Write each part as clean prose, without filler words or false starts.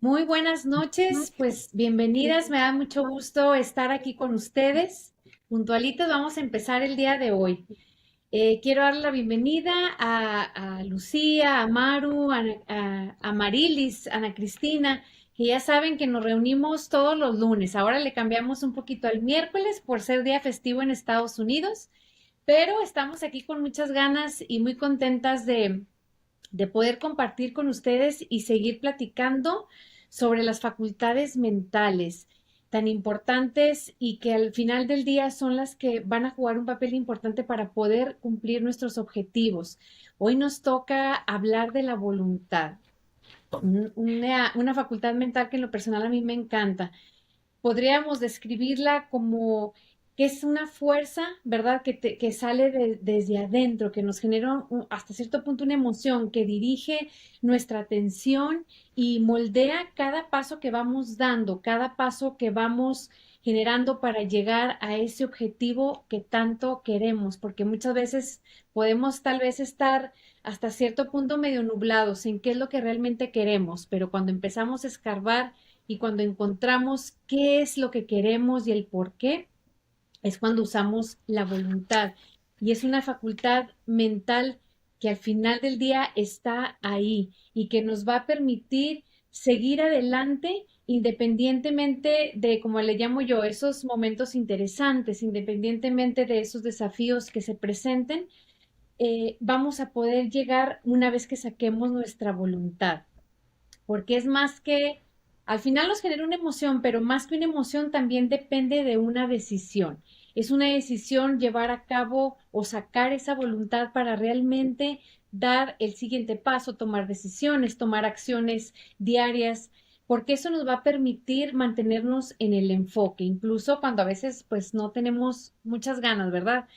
Muy buenas noches, pues bienvenidas, me da mucho gusto estar aquí con ustedes. Puntualitos, vamos a empezar el día de hoy. Quiero darle la bienvenida a Lucía, a Maru, a Marilis, a Ana Cristina, que ya saben que nos reunimos todos los lunes. Ahora le cambiamos un poquito al miércoles por ser día festivo en Estados Unidos, pero estamos aquí con muchas ganas y muy contentas de poder compartir con ustedes y seguir platicando sobre las facultades mentales tan importantes y que al final del día son las que van a jugar un papel importante para poder cumplir nuestros objetivos. Hoy nos toca hablar de la voluntad, una facultad mental que en lo personal a mí me encanta. Podríamos describirla como que es una fuerza, ¿verdad? Que sale desde adentro, que nos genera hasta cierto punto una emoción, que dirige nuestra atención y moldea cada paso que vamos dando, cada paso que vamos generando para llegar a ese objetivo que tanto queremos, porque muchas veces podemos tal vez estar hasta cierto punto medio nublados en qué es lo que realmente queremos, pero cuando empezamos a escarbar y cuando encontramos qué es lo que queremos y el por qué, es cuando usamos la voluntad. Y es una facultad mental que al final del día está ahí y que nos va a permitir seguir adelante independientemente de, como le llamo yo, esos momentos interesantes, independientemente de esos desafíos que se presenten, vamos a poder llegar una vez que saquemos nuestra voluntad porque es más que, al final nos genera una emoción, pero más que una emoción también depende de una decisión. Es una decisión llevar a cabo o sacar esa voluntad para realmente dar el siguiente paso, tomar decisiones, tomar acciones diarias, porque eso nos va a permitir mantenernos en el enfoque, incluso cuando a veces pues no tenemos muchas ganas, ¿verdad?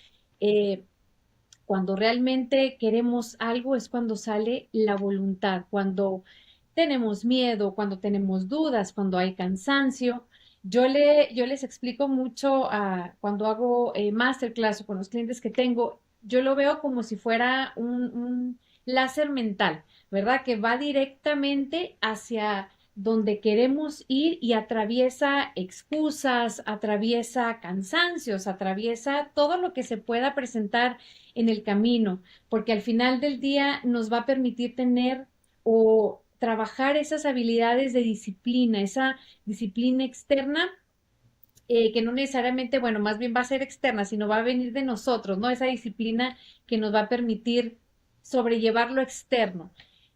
Cuando realmente queremos algo es cuando sale la voluntad, cuando tenemos miedo, cuando tenemos dudas, cuando hay cansancio. Yo les explico mucho cuando hago masterclass o con los clientes que tengo, yo lo veo como si fuera un láser mental, ¿verdad? Que va directamente hacia donde queremos ir y atraviesa excusas, atraviesa cansancios, atraviesa todo lo que se pueda presentar en el camino, porque al final del día nos va a permitir tener o trabajar esas habilidades de disciplina, esa disciplina externa que no necesariamente, bueno, más bien va a ser externa, sino va a venir de nosotros, ¿no? Esa disciplina que nos va a permitir sobrellevar lo externo.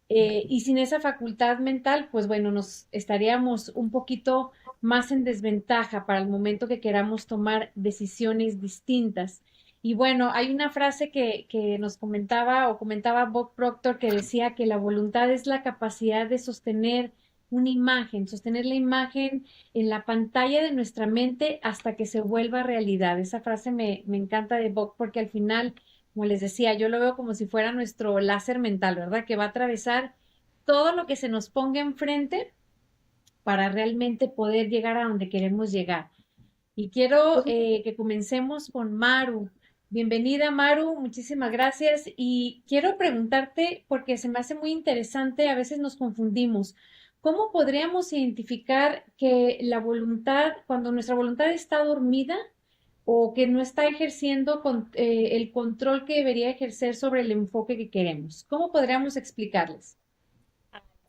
Y sin esa facultad mental, pues bueno, nos estaríamos un poquito más en desventaja para el momento que queramos tomar decisiones distintas. Y bueno, hay una frase que nos comentaba o comentaba Bob Proctor que decía que la voluntad es la capacidad de sostener una imagen, sostener la imagen en la pantalla de nuestra mente hasta que se vuelva realidad. Esa frase me encanta de Bob porque al final, como les decía, yo lo veo como si fuera nuestro láser mental, ¿verdad? Que va a atravesar todo lo que se nos ponga enfrente para realmente poder llegar a donde queremos llegar. Y quiero que comencemos con Maru. Bienvenida, Maru, muchísimas gracias. Y quiero preguntarte, porque se me hace muy interesante, a veces nos confundimos. ¿Cómo podríamos identificar que la voluntad, cuando nuestra voluntad está dormida o que no está ejerciendo el control que debería ejercer sobre el enfoque que queremos? ¿Cómo podríamos explicarles?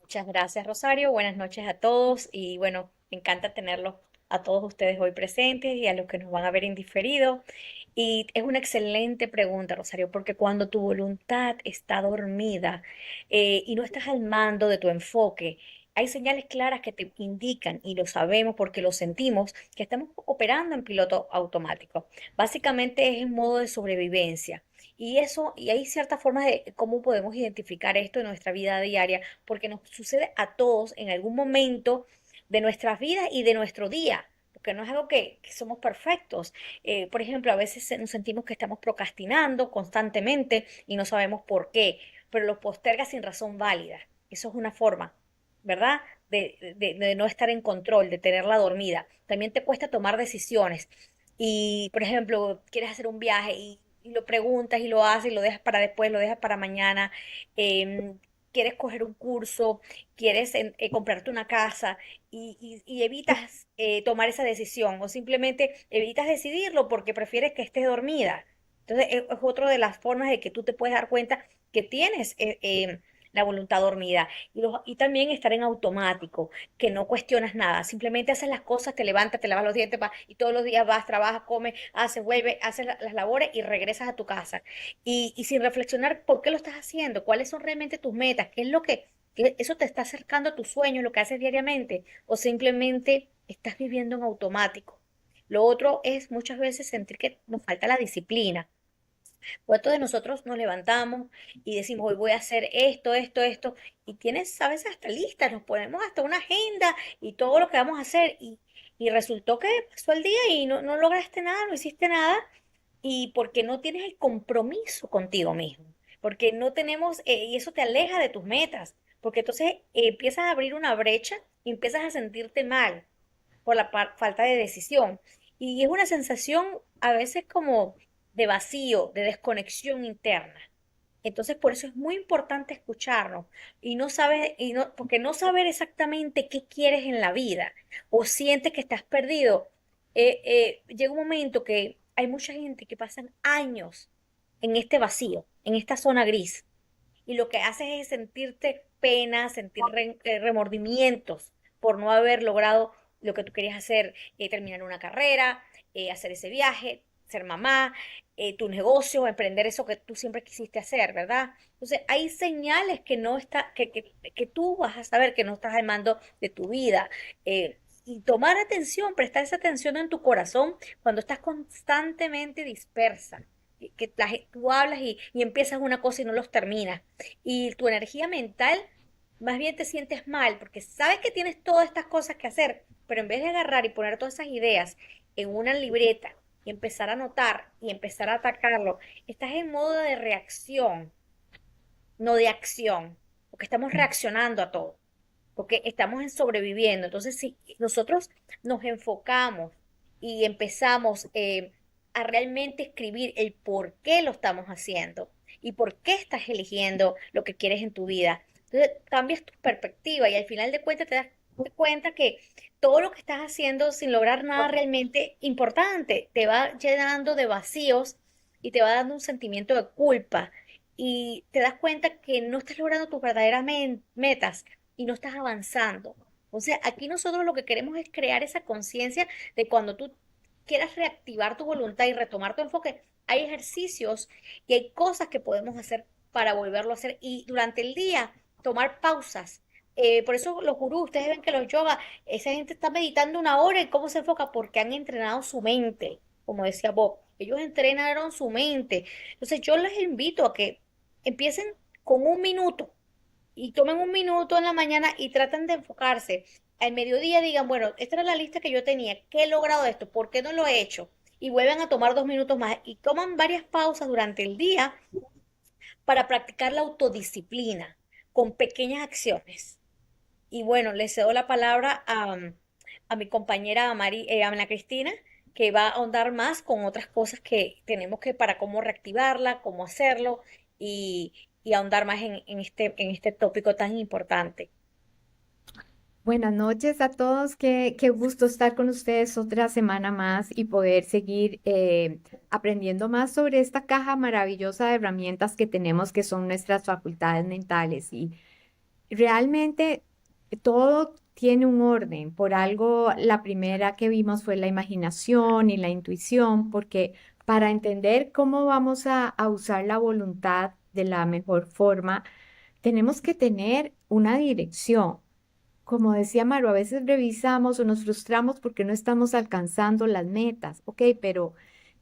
Muchas gracias, Rosario. Buenas noches a todos y bueno, me encanta tenerlos a todos ustedes hoy presentes y a los que nos van a ver en diferido. Y es una excelente pregunta, Rosario, porque cuando tu voluntad está dormida y no estás al mando de tu enfoque, hay señales claras que te indican, y lo sabemos porque lo sentimos, que estamos operando en piloto automático. Básicamente es en modo de sobrevivencia. Y hay ciertas formas de cómo podemos identificar esto en nuestra vida diaria porque nos sucede a todos en algún momento de nuestras vidas y de nuestro día, porque no es algo que somos perfectos. Por ejemplo, a veces nos sentimos que estamos procrastinando constantemente y no sabemos por qué, pero lo posterga sin razón válida. Eso es una forma, ¿verdad? De no estar en control, de tenerla dormida. También te cuesta tomar decisiones. Y, por ejemplo, quieres hacer un viaje y lo preguntas y lo haces y lo dejas para después, lo dejas para mañana. quieres coger un curso, quieres comprarte una casa y evitas tomar esa decisión o simplemente evitas decidirlo porque prefieres que estés dormida. Entonces, es otra de las formas de que tú te puedes dar cuenta que tienes la voluntad dormida y también estar en automático, que no cuestionas nada, simplemente haces las cosas, te levantas, te lavas los dientes y todos los días vas, trabajas, comes, haces, vuelves, haces las labores y regresas a tu casa. Y sin reflexionar por qué lo estás haciendo, cuáles son realmente tus metas, qué es lo que eso te está acercando a tus sueños, lo que haces diariamente, o simplemente estás viviendo en automático. Lo otro es muchas veces sentir que nos falta la disciplina. ¿Cuántos de nosotros nos levantamos y decimos, hoy voy a hacer esto, esto, esto? Y tienes, sabes, hasta listas, nos ponemos hasta una agenda y todo lo que vamos a hacer. Y resultó que pasó el día y no lograste nada, no hiciste nada. Y porque no tienes el compromiso contigo mismo. Porque no tenemos, y eso te aleja de tus metas. Porque entonces empiezas a abrir una brecha y empiezas a sentirte mal por la falta de decisión. Y es una sensación a veces como de vacío, de desconexión interna. Entonces, por eso es muy importante escucharnos y no sabes, porque no saber exactamente qué quieres en la vida o sientes que estás perdido, llega un momento que hay mucha gente que pasan años en este vacío, en esta zona gris, y lo que haces es sentirte pena, sentir remordimientos por no haber logrado lo que tú querías hacer, terminar una carrera, hacer ese viaje, ser mamá, tu negocio, emprender eso que tú siempre quisiste hacer, ¿verdad? Entonces, hay señales que no está, que tú vas a saber que no estás al mando de tu vida. Y tomar atención, prestar esa atención en tu corazón cuando estás constantemente dispersa que tú hablas y empiezas una cosa y no los terminas. Y tu energía mental, más bien te sientes mal, porque sabes que tienes todas estas cosas que hacer, pero en vez de agarrar y poner todas esas ideas en una libreta y empezar a anotar y empezar a atacarlo, estás en modo de reacción, no de acción, porque estamos reaccionando a todo, porque estamos en sobreviviendo. Entonces, si nosotros nos enfocamos y empezamos a realmente escribir el por qué lo estamos haciendo y por qué estás eligiendo lo que quieres en tu vida, entonces cambias tu perspectiva y al final de cuentas te das cuenta que todo lo que estás haciendo sin lograr nada realmente importante te va llenando de vacíos y te va dando un sentimiento de culpa y te das cuenta que no estás logrando tus verdaderas metas y no estás avanzando. O sea, aquí nosotros lo que queremos es crear esa conciencia de cuando tú quieras reactivar tu voluntad y retomar tu enfoque, hay ejercicios y hay cosas que podemos hacer para volverlo a hacer y durante el día tomar pausas. Por eso los gurús, ustedes ven que los yoga, esa gente está meditando una hora y cómo se enfoca, porque han entrenado su mente, como decía Bob, ellos entrenaron su mente. Entonces yo les invito a que empiecen con un minuto y tomen un minuto en la mañana y traten de enfocarse. Al mediodía digan, bueno, esta era la lista que yo tenía, ¿qué he logrado esto? ¿Por qué no lo he hecho? Y vuelven a tomar 2 minutos más y toman varias pausas durante el día para practicar la autodisciplina con pequeñas acciones. Y bueno, le cedo la palabra a mi compañera Ana Cristina, que va a ahondar más con otras cosas que tenemos que para cómo reactivarla, cómo hacerlo y, y ahondar más en este tópico tan importante. Buenas noches a todos, qué gusto estar con ustedes otra semana más y poder seguir aprendiendo más sobre esta caja maravillosa de herramientas que tenemos que son nuestras facultades mentales. Y realmente todo tiene un orden. Por algo, la primera que vimos fue la imaginación y la intuición, porque para entender cómo vamos a usar la voluntad de la mejor forma, tenemos que tener una dirección. Como decía Maru, a veces revisamos o nos frustramos porque no estamos alcanzando las metas. Ok, pero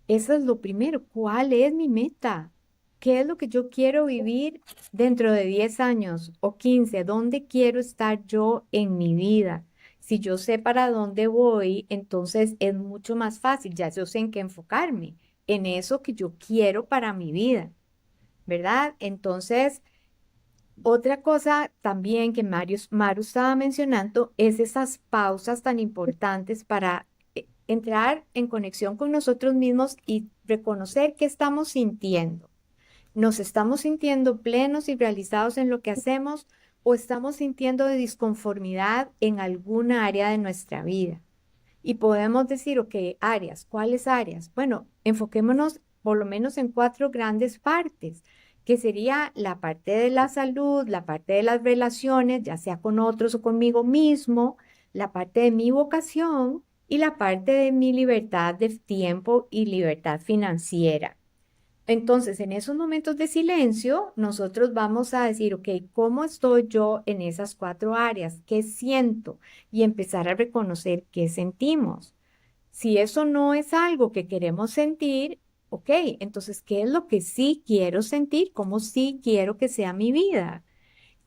eso es lo primero. ¿Cuál es mi meta? ¿Qué es lo que yo quiero vivir dentro de 10 años o 15? ¿Dónde quiero estar yo en mi vida? Si yo sé para dónde voy, entonces es mucho más fácil. Ya yo sé en qué enfocarme, en eso que yo quiero para mi vida, ¿verdad? Entonces, otra cosa también que Maru estaba mencionando es esas pausas tan importantes para entrar en conexión con nosotros mismos y reconocer qué estamos sintiendo. ¿Nos estamos sintiendo plenos y realizados en lo que hacemos o estamos sintiendo de disconformidad en alguna área de nuestra vida? Y podemos decir, ok, áreas, ¿cuáles áreas? Bueno, enfoquémonos por lo menos en 4 grandes partes, que sería la parte de la salud, la parte de las relaciones, ya sea con otros o conmigo mismo, la parte de mi vocación y la parte de mi libertad de tiempo y libertad financiera. Entonces, en esos momentos de silencio, nosotros vamos a decir, ok, ¿cómo estoy yo en esas 4 áreas? ¿Qué siento? Y empezar a reconocer qué sentimos. Si eso no es algo que queremos sentir, ok, entonces, ¿qué es lo que sí quiero sentir? ¿Cómo sí quiero que sea mi vida?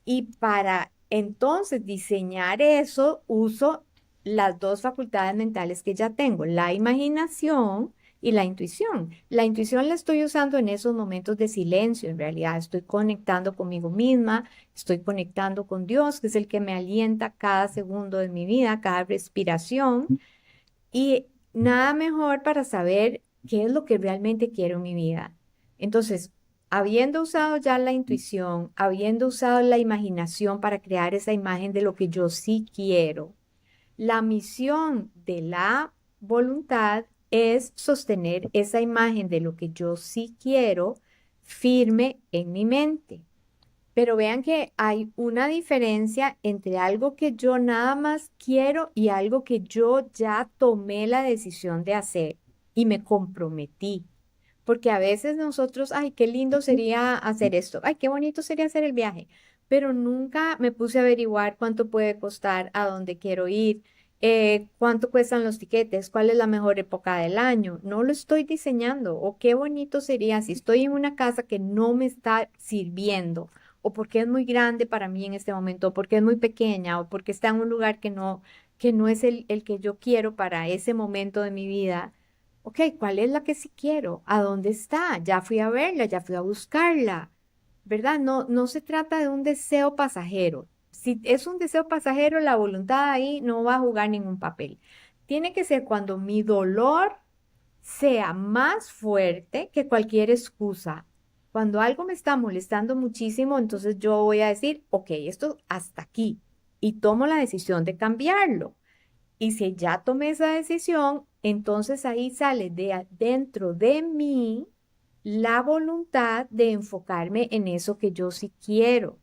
Y para entonces diseñar eso, uso las 2 facultades mentales que ya tengo, la imaginación y la intuición. La intuición la estoy usando en esos momentos de silencio, en realidad estoy conectando conmigo misma, estoy conectando con Dios, que es el que me alienta cada segundo de mi vida, cada respiración. Y nada mejor para saber qué es lo que realmente quiero en mi vida. Entonces, habiendo usado ya la intuición, habiendo usado la imaginación para crear esa imagen de lo que yo sí quiero, la misión de la voluntad es sostener esa imagen de lo que yo sí quiero firme en mi mente. Pero vean que hay una diferencia entre algo que yo nada más quiero y algo que yo ya tomé la decisión de hacer y me comprometí. Porque a veces nosotros, ay, qué lindo sería hacer esto, ay, qué bonito sería hacer el viaje, pero nunca me puse a averiguar cuánto puede costar, a dónde quiero ir, cuánto cuestan los tiquetes, cuál es la mejor época del año. No lo estoy diseñando. O qué bonito sería si estoy en una casa que no me está sirviendo, o porque es muy grande para mí en este momento, o porque es muy pequeña, o porque está en un lugar que no es el que yo quiero para ese momento de mi vida. Ok, ¿cuál es la que sí quiero? ¿A dónde está? Ya fui a verla, ya fui a buscarla, ¿verdad? No, no se trata de un deseo pasajero. Si es un deseo pasajero, la voluntad ahí no va a jugar ningún papel. Tiene que ser cuando mi dolor sea más fuerte que cualquier excusa. Cuando algo me está molestando muchísimo, entonces yo voy a decir, ok, esto hasta aquí, y tomo la decisión de cambiarlo. Y si ya tomé esa decisión, entonces ahí sale de dentro de mí la voluntad de enfocarme en eso que yo sí quiero.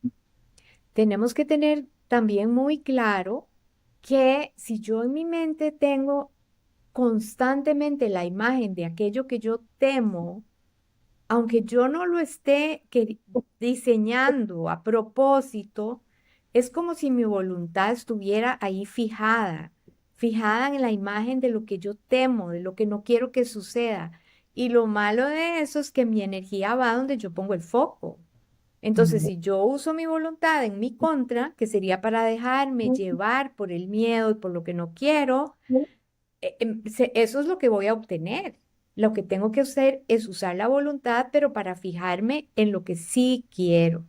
Tenemos que tener también muy claro que si yo en mi mente tengo constantemente la imagen de aquello que yo temo, aunque yo no lo esté diseñando a propósito, es como si mi voluntad estuviera ahí fijada, fijada en la imagen de lo que yo temo, de lo que no quiero que suceda. Y lo malo de eso es que mi energía va donde yo pongo el foco. Entonces, si yo uso mi voluntad en mi contra, que sería para dejarme llevar por el miedo y por lo que no quiero, eso es lo que voy a obtener. Lo que tengo que hacer es usar la voluntad, pero para fijarme en lo que sí quiero.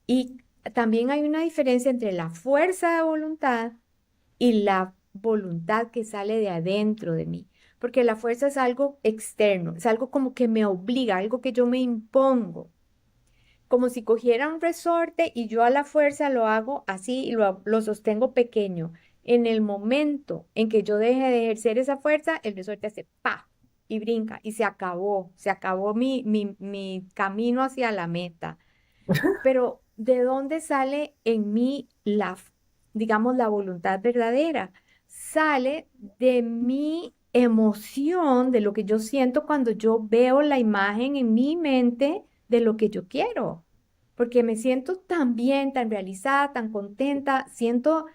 Y también hay una diferencia entre la fuerza de voluntad y la voluntad que sale de adentro de mí. Porque la fuerza es algo externo, es algo como que me obliga, algo que yo me impongo. Como si cogiera un resorte y yo a la fuerza lo hago así y lo sostengo pequeño. En el momento en que yo deje de ejercer esa fuerza, el resorte hace pa y brinca y se acabó mi camino hacia la meta. Pero ¿de dónde sale en mí digamos, la voluntad verdadera? Sale de mi emoción, de lo que yo siento cuando yo veo la imagen en mi mente de lo que yo quiero. Porque me siento tan bien, tan realizada, tan contenta, siento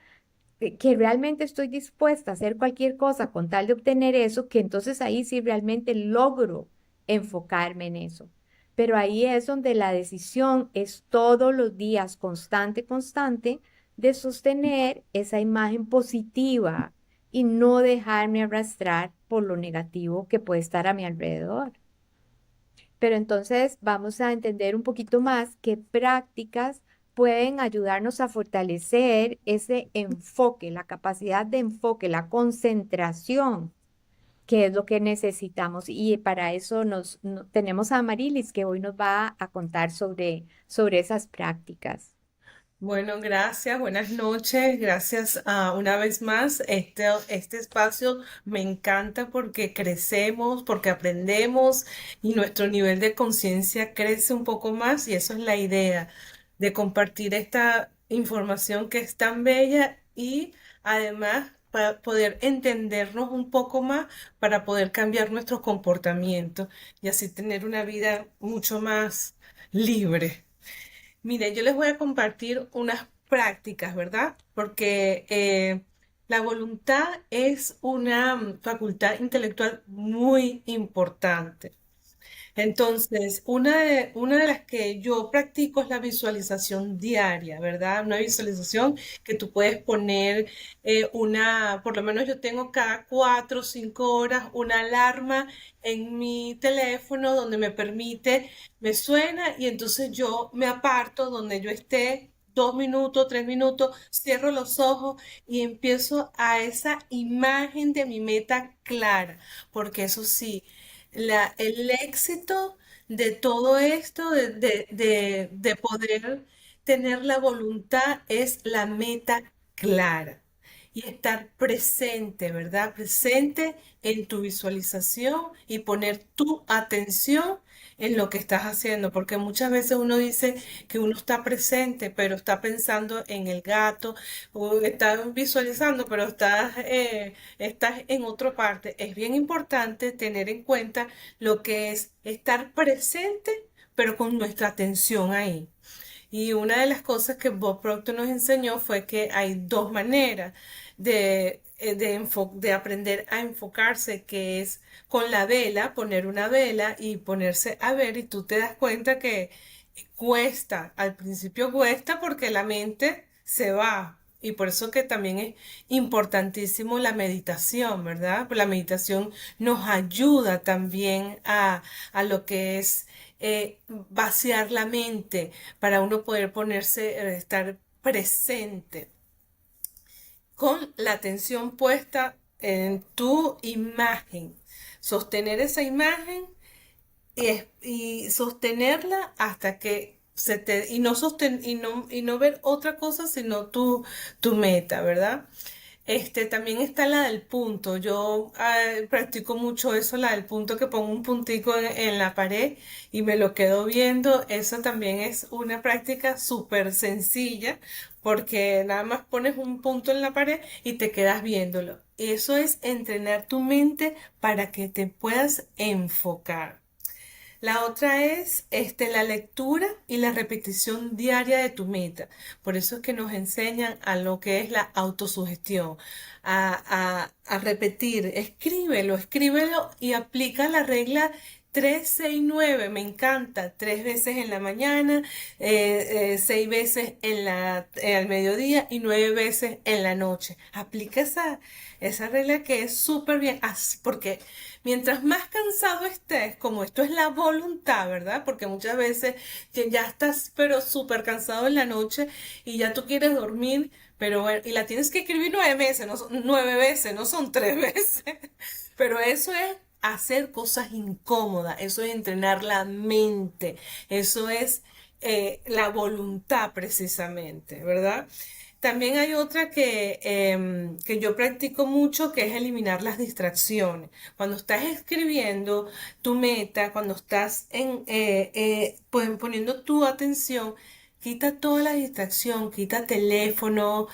que realmente estoy dispuesta a hacer cualquier cosa con tal de obtener eso, que entonces ahí sí realmente logro enfocarme en eso. Pero ahí es donde la decisión es todos los días, constante, constante, de sostener esa imagen positiva y no dejarme arrastrar por lo negativo que puede estar a mi alrededor. Pero entonces vamos a entender un poquito más qué prácticas pueden ayudarnos a fortalecer ese enfoque, la capacidad de enfoque, la concentración. qué es lo que necesitamos. Y para eso tenemos a Marilis, que hoy nos va a contar sobre esas prácticas. Bueno, gracias, buenas noches, gracias una vez más. Este espacio me encanta porque crecemos, porque aprendemos y nuestro nivel de conciencia crece un poco más y eso es la idea de compartir esta información que es tan bella y además para poder entendernos un poco más para poder cambiar nuestros comportamientos y así tener una vida mucho más libre. Mire, yo les voy a compartir unas prácticas, ¿verdad? Porque la voluntad es una facultad intelectual muy importante. Entonces, una de las que yo practico es la visualización diaria, ¿verdad? Una visualización que tú puedes poner por lo menos yo tengo cada 4 o 5 horas una alarma en mi teléfono donde me suena y entonces yo me aparto donde yo esté. 2 minutos, 3 minutos, cierro los ojos y empiezo a esa imagen de mi meta clara, porque eso sí, el éxito de todo esto, de poder tener la voluntad, es la meta clara y estar presente, ¿verdad? Presente en tu visualización y poner tu atención en lo que estás haciendo, porque muchas veces uno dice que uno está presente, pero está pensando en el gato, o está visualizando, pero estás en otra parte. Es bien importante tener en cuenta lo que es estar presente, pero con nuestra atención ahí. Y una de las cosas que Bob Proctor nos enseñó fue que hay dos maneras de aprender a enfocarse, que es con la vela, poner una vela y ponerse a ver, y tú te das cuenta que cuesta, al principio cuesta porque la mente se va. Y por eso que también es importantísimo la meditación, ¿verdad? Pues la meditación nos ayuda también a lo que es vaciar la mente para uno poder estar presente con la atención puesta en tu imagen. Sostener esa imagen y sostenerla hasta que y no ver otra cosa sino tu meta, ¿verdad? También está la del punto. Yo practico mucho eso, la del punto, que pongo un puntico en la pared y me lo quedo viendo. Eso también es una práctica súper sencilla porque nada más pones un punto en la pared y te quedas viéndolo. Eso es entrenar tu mente para que te puedas enfocar. La otra es la lectura y la repetición diaria de tu meta. Por eso es que nos enseñan a lo que es la autosugestión, a repetir. Escríbelo y aplica la regla 3, 6, 9. Me encanta. 3 veces en la mañana, 6 veces al mediodía y 9 veces en la noche. Aplica esa regla que es súper bien, porque mientras más cansado estés, como esto es la voluntad, ¿verdad? Porque muchas veces que ya estás pero súper cansado en la noche y ya tú quieres dormir, pero bueno, y la tienes que escribir 9 veces, 9 veces, no son 3 veces. Pero eso es hacer cosas incómodas, eso es entrenar la mente, eso es la voluntad precisamente, ¿verdad? También hay otra que yo practico mucho, que es eliminar las distracciones. Cuando estás escribiendo tu meta, cuando estás pues, poniendo tu atención, quita toda la distracción, quita teléfono,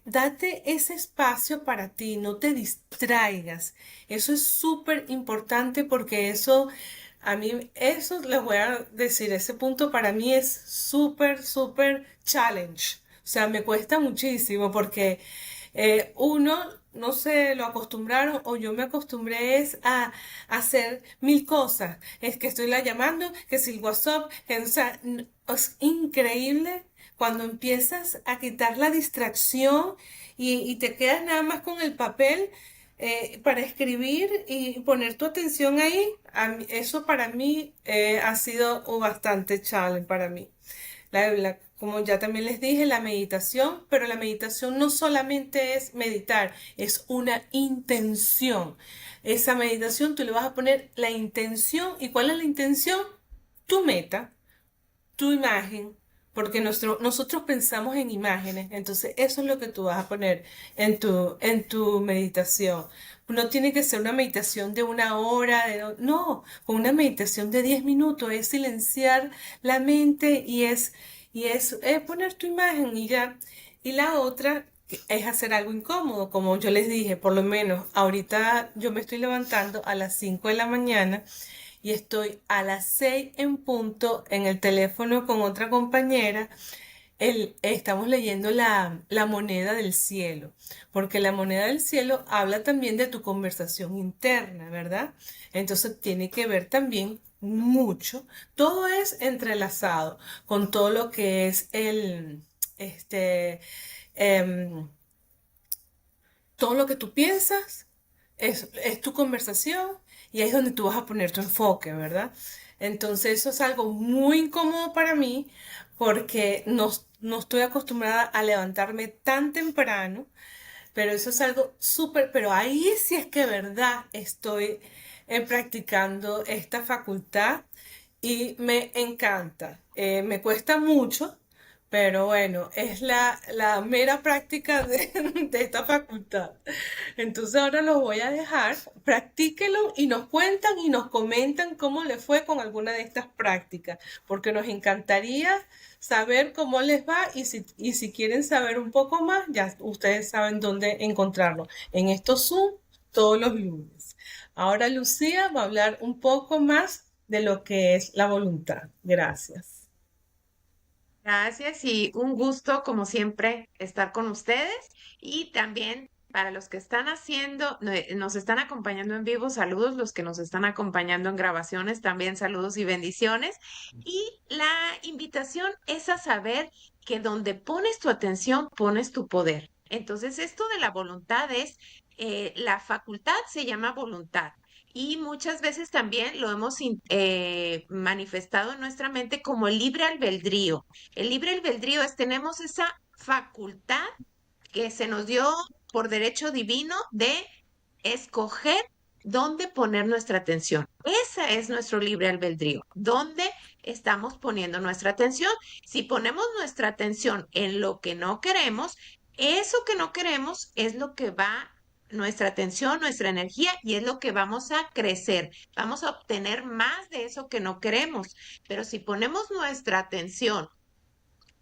date ese espacio para ti, no te distraigas. Eso es súper importante porque a mí, eso les voy a decir, ese punto para mí es súper, súper challenge. O sea, me cuesta muchísimo porque uno, no sé, lo acostumbraron o yo me acostumbré hacer mil cosas. Es que estoy la llamando, que si el WhatsApp, o sea, es increíble cuando empiezas a quitar la distracción y te quedas nada más con el papel para escribir y poner tu atención ahí. Eso para mí ha sido bastante challenge para mí. como ya también les dije, la meditación, pero la meditación no solamente es meditar, es una intención. Esa meditación tú le vas a poner la intención. ¿Y cuál es la intención? Tu meta, tu imagen, porque nosotros pensamos en imágenes, entonces eso es lo que tú vas a poner en tu meditación. No tiene que ser una meditación de 1 hora, no, con una meditación de 10 minutos es silenciar la mente y es poner tu imagen y ya. Y la otra es hacer algo incómodo, como yo les dije, por lo menos ahorita yo me estoy levantando a las 5 de la mañana y estoy a las 6 en punto en el teléfono con otra compañera. Estamos leyendo la moneda del cielo, porque la moneda del cielo habla también de tu conversación interna, ¿verdad? Entonces tiene que ver también mucho, todo es entrelazado con todo lo que es este, em, todo lo que tú piensas es tu conversación y ahí es donde tú vas a poner tu enfoque, ¿verdad? Entonces eso es algo muy incómodo para mí porque no estoy acostumbrada a levantarme tan temprano, pero eso es algo súper, pero ahí sí es que, verdad, estoy practicando esta facultad y me encanta. Me cuesta mucho, pero bueno, es la mera práctica de esta facultad. Entonces ahora los voy a dejar, practíquenlo y nos cuentan y nos comentan cómo les fue con alguna de estas prácticas, porque nos encantaría saber cómo les va y si quieren saber un poco más, ya ustedes saben dónde encontrarlo. En estos Zoom todos los lunes. Ahora Lucía va a hablar un poco más de lo que es la voluntad. Gracias. Gracias y un gusto, como siempre, estar con ustedes. Y también para los que están haciendo, nos están acompañando en vivo, saludos. Los que nos están acompañando en grabaciones, también saludos y bendiciones. Y la invitación es a saber que donde pones tu atención, pones tu poder. Entonces, esto de la voluntad es, la facultad se llama voluntad. Y muchas veces también lo hemos manifestado en nuestra mente como el libre albedrío. El libre albedrío es, tenemos esa facultad que se nos dio por derecho divino de escoger dónde poner nuestra atención. Ese es nuestro libre albedrío, dónde estamos poniendo nuestra atención. Si ponemos nuestra atención en lo que no queremos, eso que no queremos es lo que va nuestra atención, nuestra energía y es lo que vamos a crecer. Vamos a obtener más de eso que no queremos. Pero si ponemos nuestra atención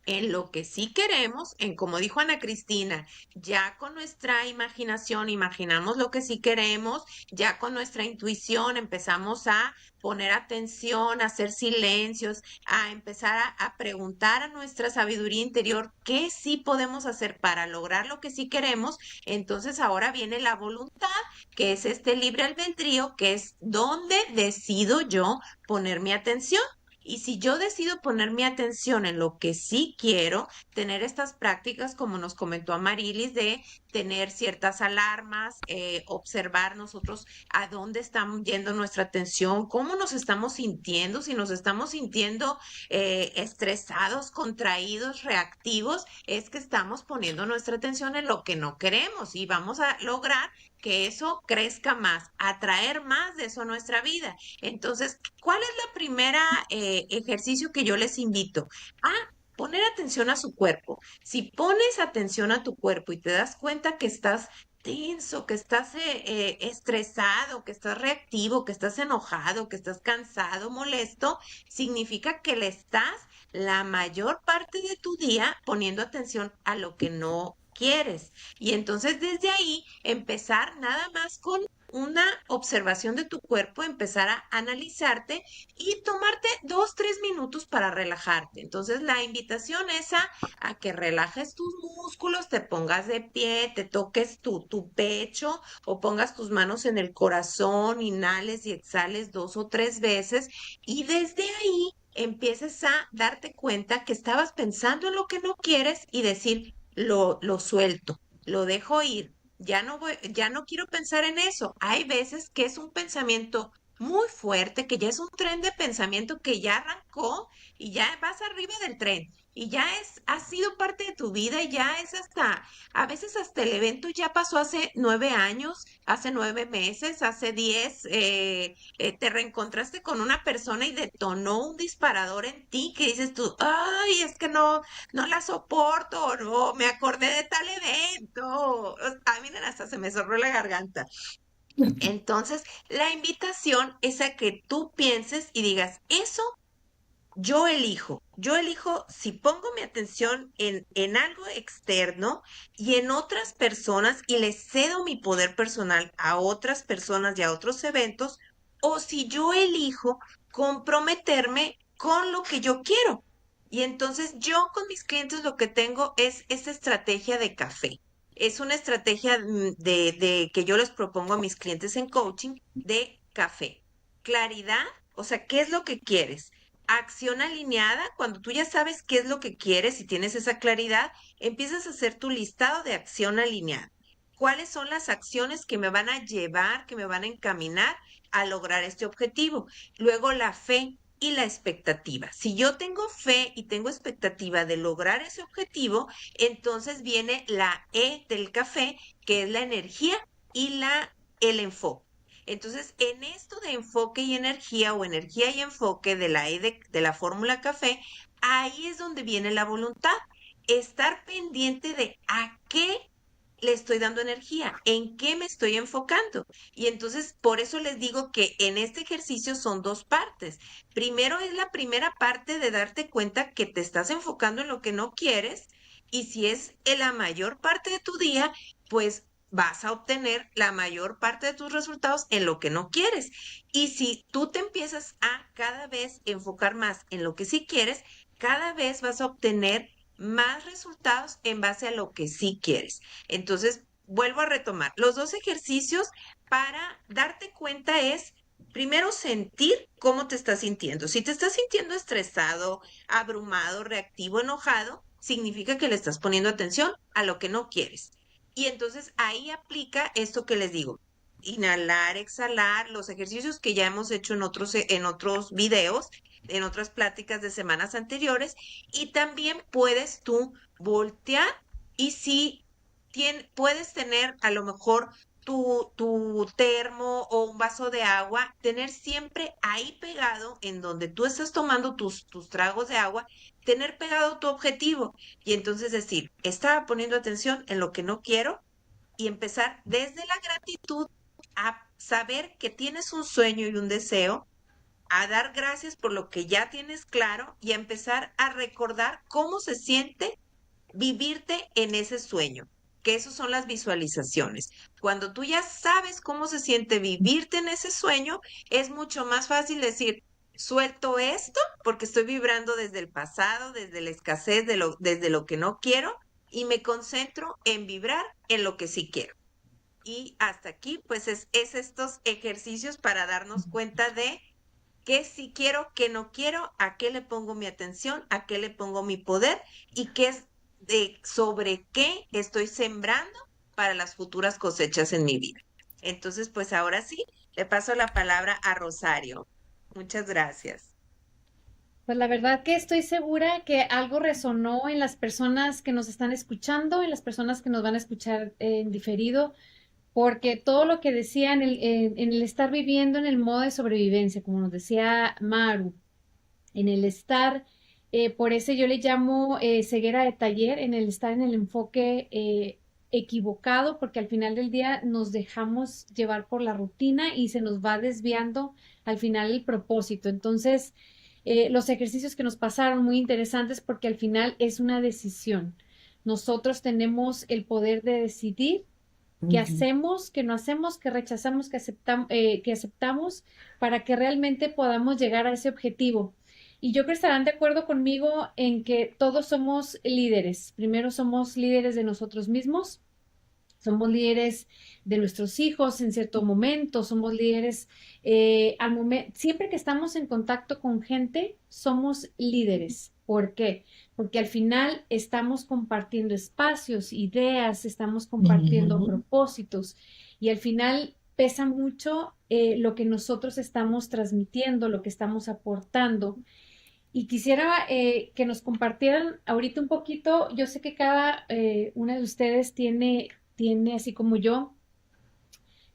en lo que sí queremos, en como dijo Ana Cristina, ya con nuestra imaginación imaginamos lo que sí queremos, ya con nuestra intuición empezamos a poner atención, a hacer silencios, a empezar a preguntar a nuestra sabiduría interior qué sí podemos hacer para lograr lo que sí queremos. Entonces ahora viene la voluntad, que es este libre albedrío, que es donde decido yo poner mi atención. Y si yo decido poner mi atención en lo que sí quiero, tener estas prácticas, como nos comentó Amarilis, de tener ciertas alarmas, observar nosotros a dónde estamos yendo nuestra atención, cómo nos estamos sintiendo, si nos estamos sintiendo estresados, contraídos, reactivos, es que estamos poniendo nuestra atención en lo que no queremos y vamos a lograr que eso crezca más, atraer más de eso a nuestra vida. Entonces, ¿cuál es la primera ejercicio que yo les invito? A poner atención a su cuerpo. Si pones atención a tu cuerpo y te das cuenta que estás tenso, que estás estresado, que estás reactivo, que estás enojado, que estás cansado, molesto, significa que le estás la mayor parte de tu día poniendo atención a lo que no quieres. Y entonces desde ahí empezar nada más con una observación de tu cuerpo, empezar a analizarte y tomarte 2, 3 minutos para relajarte. Entonces la invitación es a que relajes tus músculos, te pongas de pie, te toques tu pecho o pongas tus manos en el corazón, inhales y exhales 2 o 3 veces y desde ahí empieces a darte cuenta que estabas pensando en lo que no quieres y decir, lo suelto, lo dejo ir, ya no quiero pensar en eso. Hay veces que es un pensamiento muy fuerte, que ya es un tren de pensamiento que ya arrancó y ya vas arriba del tren y ya ha sido parte de tu vida y ya es a veces hasta el evento ya pasó hace 9 años, hace 9 meses, hace 10, te reencontraste con una persona y detonó un disparador en ti que dices tú, ay, es que no la soporto, no, me acordé de tal evento. A mí hasta se me cerró la garganta. Entonces, la invitación es a que tú pienses y digas, eso yo elijo si pongo mi atención en algo externo y en otras personas y le cedo mi poder personal a otras personas y a otros eventos, o si yo elijo comprometerme con lo que yo quiero. Y entonces yo con mis clientes lo que tengo es esa estrategia de café. Es una estrategia de que yo les propongo a mis clientes en coaching de café. Claridad, o sea, ¿qué es lo que quieres? Acción alineada, cuando tú ya sabes qué es lo que quieres y tienes esa claridad, empiezas a hacer tu listado de acción alineada. ¿Cuáles son las acciones que me van a llevar, que me van a encaminar a lograr este objetivo? Luego la fe y la expectativa. Si yo tengo fe y tengo expectativa de lograr ese objetivo, entonces viene la E del café, que es la energía y el enfoque. Entonces, en esto de enfoque y energía o energía y enfoque de la E de la fórmula café, ahí es donde viene la voluntad. Estar pendiente de a qué le estoy dando energía, en qué me estoy enfocando. Y entonces, por eso les digo que en este ejercicio son dos partes. Primero es la primera parte de darte cuenta que te estás enfocando en lo que no quieres. Y si es en la mayor parte de tu día, pues vas a obtener la mayor parte de tus resultados en lo que no quieres. Y si tú te empiezas a cada vez enfocar más en lo que sí quieres, cada vez vas a obtener más resultados en base a lo que sí quieres. Entonces, vuelvo a retomar. Los dos ejercicios para darte cuenta es, primero, sentir cómo te estás sintiendo. Si te estás sintiendo estresado, abrumado, reactivo, enojado, significa que le estás poniendo atención a lo que no quieres. Y entonces ahí aplica esto que les digo. Inhalar, exhalar, los ejercicios que ya hemos hecho en otros videos, en otras pláticas de semanas anteriores. Y también puedes tú voltear y si puedes tener a lo mejor tu termo o un vaso de agua, tener siempre ahí pegado en donde tú estás tomando tus tragos de agua, tener pegado tu objetivo y entonces decir, estaba poniendo atención en lo que no quiero y empezar desde la gratitud a saber que tienes un sueño y un deseo, a dar gracias por lo que ya tienes claro y a empezar a recordar cómo se siente vivirte en ese sueño, que esos son las visualizaciones. Cuando tú ya sabes cómo se siente vivirte en ese sueño, es mucho más fácil decir, suelto esto porque estoy vibrando desde el pasado, desde la escasez, desde lo que no quiero y me concentro en vibrar en lo que sí quiero. Y hasta aquí, pues es estos ejercicios para darnos cuenta de qué sí quiero, qué no quiero, a qué le pongo mi atención, a qué le pongo mi poder y qué es sobre qué estoy sembrando para las futuras cosechas en mi vida. Entonces, pues ahora sí, le paso la palabra a Rosario. Muchas gracias. Pues la verdad que estoy segura que algo resonó en las personas que nos están escuchando, en las personas que nos van a escuchar en diferido, porque todo lo que decía en el estar viviendo en el modo de sobrevivencia, como nos decía Maru, en el estar, por eso yo le llamo ceguera de taller, en el estar en el enfoque equivocado, porque al final del día nos dejamos llevar por la rutina y se nos va desviando al final el propósito. Entonces, los ejercicios que nos pasaron muy interesantes porque al final es una decisión. Nosotros tenemos el poder de decidir qué hacemos, qué no hacemos, qué rechazamos, qué aceptamos para que realmente podamos llegar a ese objetivo. Y yo creo que estarán de acuerdo conmigo en que todos somos líderes. Primero somos líderes de nosotros mismos, somos líderes de nuestros hijos en cierto momento, somos líderes al momento, siempre que estamos en contacto con gente, somos líderes. ¿Por qué? Porque al final estamos compartiendo espacios, ideas, estamos compartiendo propósitos y al final pesa mucho lo que nosotros estamos transmitiendo, lo que estamos aportando. Y quisiera que nos compartieran ahorita un poquito, yo sé que cada una de ustedes tiene, así como yo,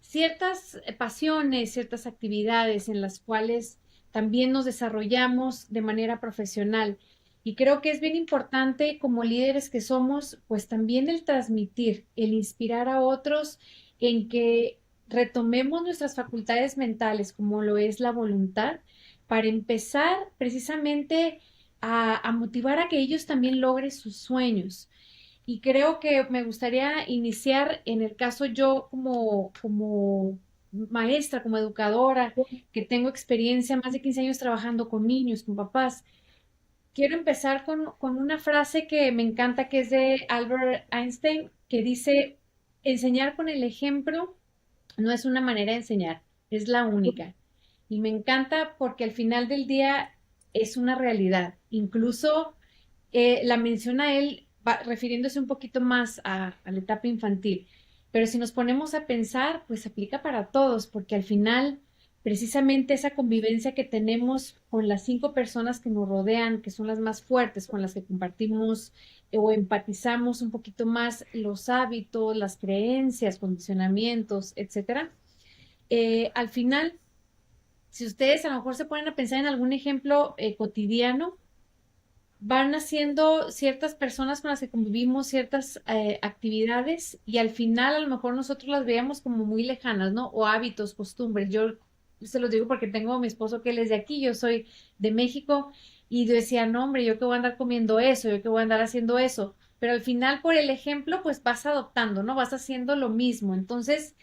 ciertas pasiones, ciertas actividades en las cuales también nos desarrollamos de manera profesional. Y creo que es bien importante como líderes que somos, pues también el transmitir, el inspirar a otros en que retomemos nuestras facultades mentales, como lo es la voluntad, para empezar precisamente a motivar a que ellos también logren sus sueños. Y creo que me gustaría iniciar en el caso yo como maestra, como educadora, que tengo experiencia, más de 15 años trabajando con niños, con papás. Quiero empezar con una frase que me encanta, que es de Albert Einstein, que dice, enseñar con el ejemplo no es una manera de enseñar, es la única. Y me encanta porque al final del día es una realidad. Incluso la menciona él refiriéndose un poquito más a la etapa infantil. Pero si nos ponemos a pensar, pues aplica para todos, porque al final, precisamente esa convivencia que tenemos con las 5 personas que nos rodean, que son las más fuertes, con las que compartimos o empatizamos un poquito más los hábitos, las creencias, condicionamientos, etcétera. Al final, si ustedes a lo mejor se ponen a pensar en algún ejemplo cotidiano, van haciendo ciertas personas con las que convivimos ciertas actividades y al final a lo mejor nosotros las veíamos como muy lejanas, ¿no? O hábitos, costumbres. Yo se los digo porque tengo a mi esposo que él es de aquí, yo soy de México y yo decía, no, hombre, yo que voy a andar comiendo eso, yo que voy a andar haciendo eso. Pero al final, por el ejemplo, pues vas adoptando, ¿no? Vas haciendo lo mismo. Entonces,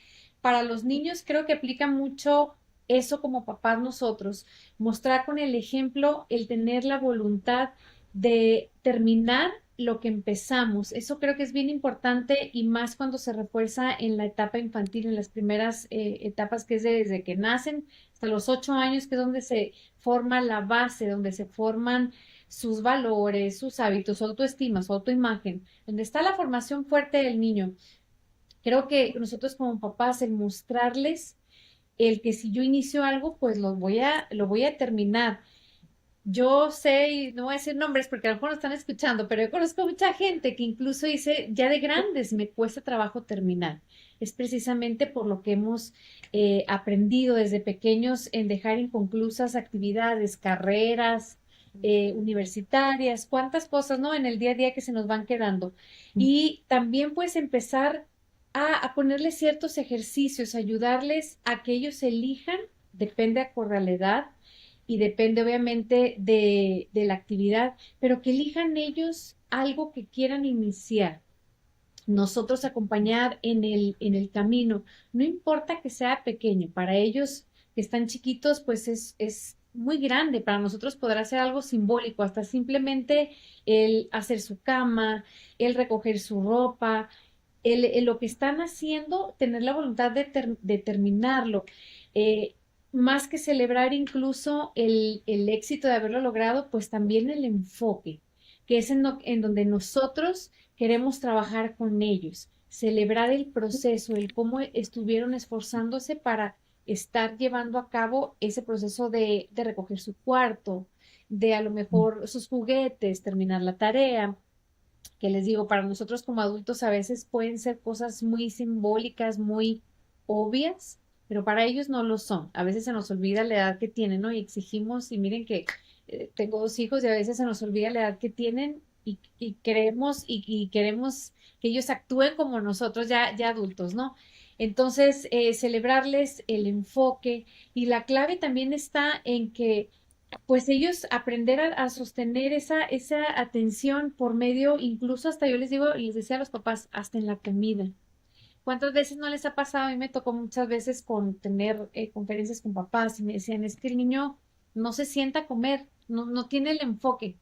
para los niños creo que aplica mucho eso como papás nosotros, mostrar con el ejemplo el tener la voluntad de terminar lo que empezamos. Eso creo que es bien importante y más cuando se refuerza en la etapa infantil, en las primeras etapas que es desde que nacen hasta los 8 años, que es donde se forma la base, donde se forman sus valores, sus hábitos, su autoestima, su autoimagen, donde está la formación fuerte del niño. Creo que nosotros como papás, el mostrarles el que si yo inicio algo, pues lo voy a terminar. Yo sé, y no voy a decir nombres porque a lo mejor no están escuchando, pero yo conozco mucha gente que incluso dice, ya de grandes me cuesta trabajo terminar. Es precisamente por lo que hemos aprendido desde pequeños en dejar inconclusas actividades, carreras, universitarias, cuántas cosas, ¿no? En el día a día que se nos van quedando. Y también pues empezar a ponerles ciertos ejercicios, ayudarles a que ellos elijan, depende acorde a la edad y depende obviamente de la actividad, pero que elijan ellos algo que quieran iniciar. Nosotros acompañar en el camino, no importa que sea pequeño, para ellos que están chiquitos, pues es muy grande, para nosotros podrá ser algo simbólico, hasta simplemente el hacer su cama, el recoger su ropa, lo que están haciendo, tener la voluntad de terminarlo. Eh, Más que celebrar incluso el éxito de haberlo logrado, pues también el enfoque, que es en donde nosotros queremos trabajar con ellos, celebrar el proceso, el cómo estuvieron esforzándose para estar llevando a cabo ese proceso de recoger su cuarto, de a lo mejor sus juguetes, terminar la tarea, que les digo, para nosotros como adultos a veces pueden ser cosas muy simbólicas, muy obvias, pero para ellos no lo son. A veces se nos olvida la edad que tienen, ¿no? Y exigimos, y miren que tengo 2 hijos y a veces se nos olvida la edad que tienen y queremos que ellos actúen como nosotros ya adultos, ¿no? Entonces, celebrarles el enfoque y la clave también está en que pues ellos aprender a sostener esa atención por medio, incluso hasta yo les digo, les decía a los papás, hasta en la comida. ¿Cuántas veces no les ha pasado? A mí me tocó muchas veces con tener conferencias con papás y me decían, es que el niño no se sienta a comer, no tiene el enfoque.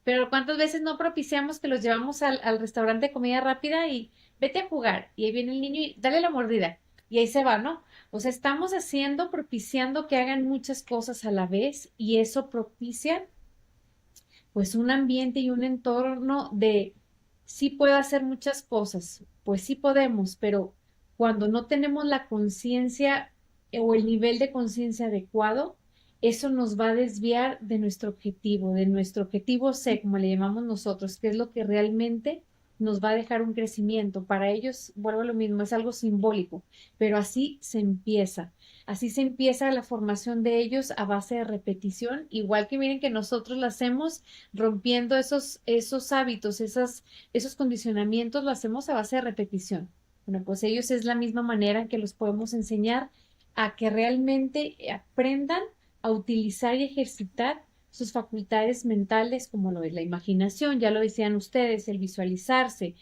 Pero ¿cuántas veces no propiciamos que los llevamos al restaurante de comida rápida y vete a jugar? Y ahí viene el niño y dale la mordida. Y ahí se va, ¿no? O sea, estamos propiciando que hagan muchas cosas a la vez y eso propicia pues un ambiente y un entorno de sí puedo hacer muchas cosas, pues sí podemos, pero cuando no tenemos la conciencia o el nivel de conciencia adecuado, eso nos va a desviar de nuestro objetivo C, como le llamamos nosotros, que es lo que realmente nos va a dejar un crecimiento. Para ellos, vuelvo a lo mismo, es algo simbólico, pero así se empieza la formación de ellos a base de repetición, igual que miren que nosotros lo hacemos rompiendo esos hábitos, esos condicionamientos, lo hacemos a base de repetición. Bueno, pues ellos es la misma manera en que los podemos enseñar a que realmente aprendan a utilizar y ejercitar sus facultades mentales, como lo es la imaginación, ya lo decían ustedes, el visualizarse,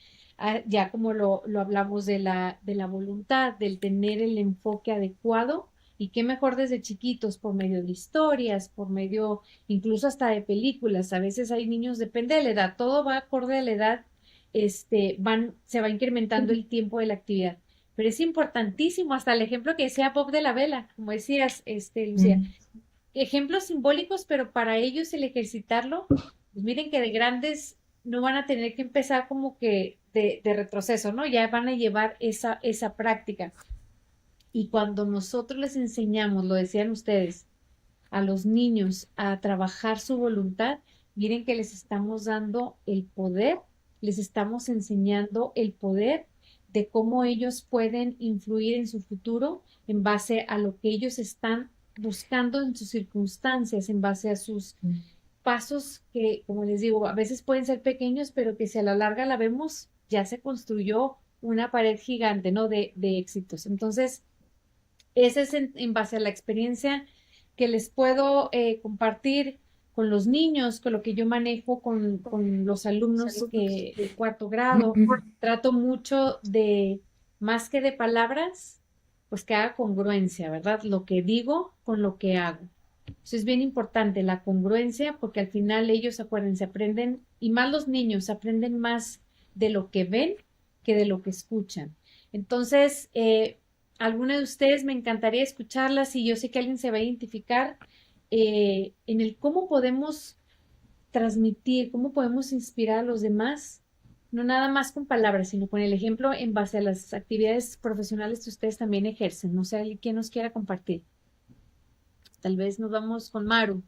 ya como lo hablamos de la voluntad, del tener el enfoque adecuado, y qué mejor desde chiquitos, por medio de historias, por medio incluso hasta de películas. A veces hay niños, depende de la edad, todo va acorde a la edad, se va incrementando el tiempo de la actividad. Pero es importantísimo, hasta el ejemplo que decía Bob de la Vela, como decías, Lucía, ejemplos simbólicos, pero para ellos el ejercitarlo, pues miren que de grandes no van a tener que empezar como que de retroceso, ¿no? Ya van a llevar esa práctica. Y cuando nosotros les enseñamos, lo decían ustedes, a los niños a trabajar su voluntad, miren que les estamos dando el poder, les estamos enseñando el poder de cómo ellos pueden influir en su futuro en base a lo que ellos están buscando en sus circunstancias, en base a sus pasos que, como les digo, a veces pueden ser pequeños, pero que si a la larga la vemos, ya se construyó una pared gigante, ¿no? De éxitos. Entonces, ese es en base a la experiencia que les puedo compartir con los niños, con lo que yo manejo con los alumnos de cuarto grado. Trato mucho de, más que de palabras, pues que haga congruencia, ¿verdad? Lo que digo con lo que hago. Eso es bien importante, la congruencia, porque al final ellos, acuérdense, aprenden, y más los niños, aprenden más de lo que ven que de lo que escuchan. Entonces, alguna de ustedes me encantaría escucharlas y yo sé que alguien se va a identificar en el cómo podemos transmitir, cómo podemos inspirar a los demás, no nada más con palabras, sino con el ejemplo en base a las actividades profesionales que ustedes también ejercen. No sé, ¿quién nos quiera compartir? Tal vez nos vamos con Maru.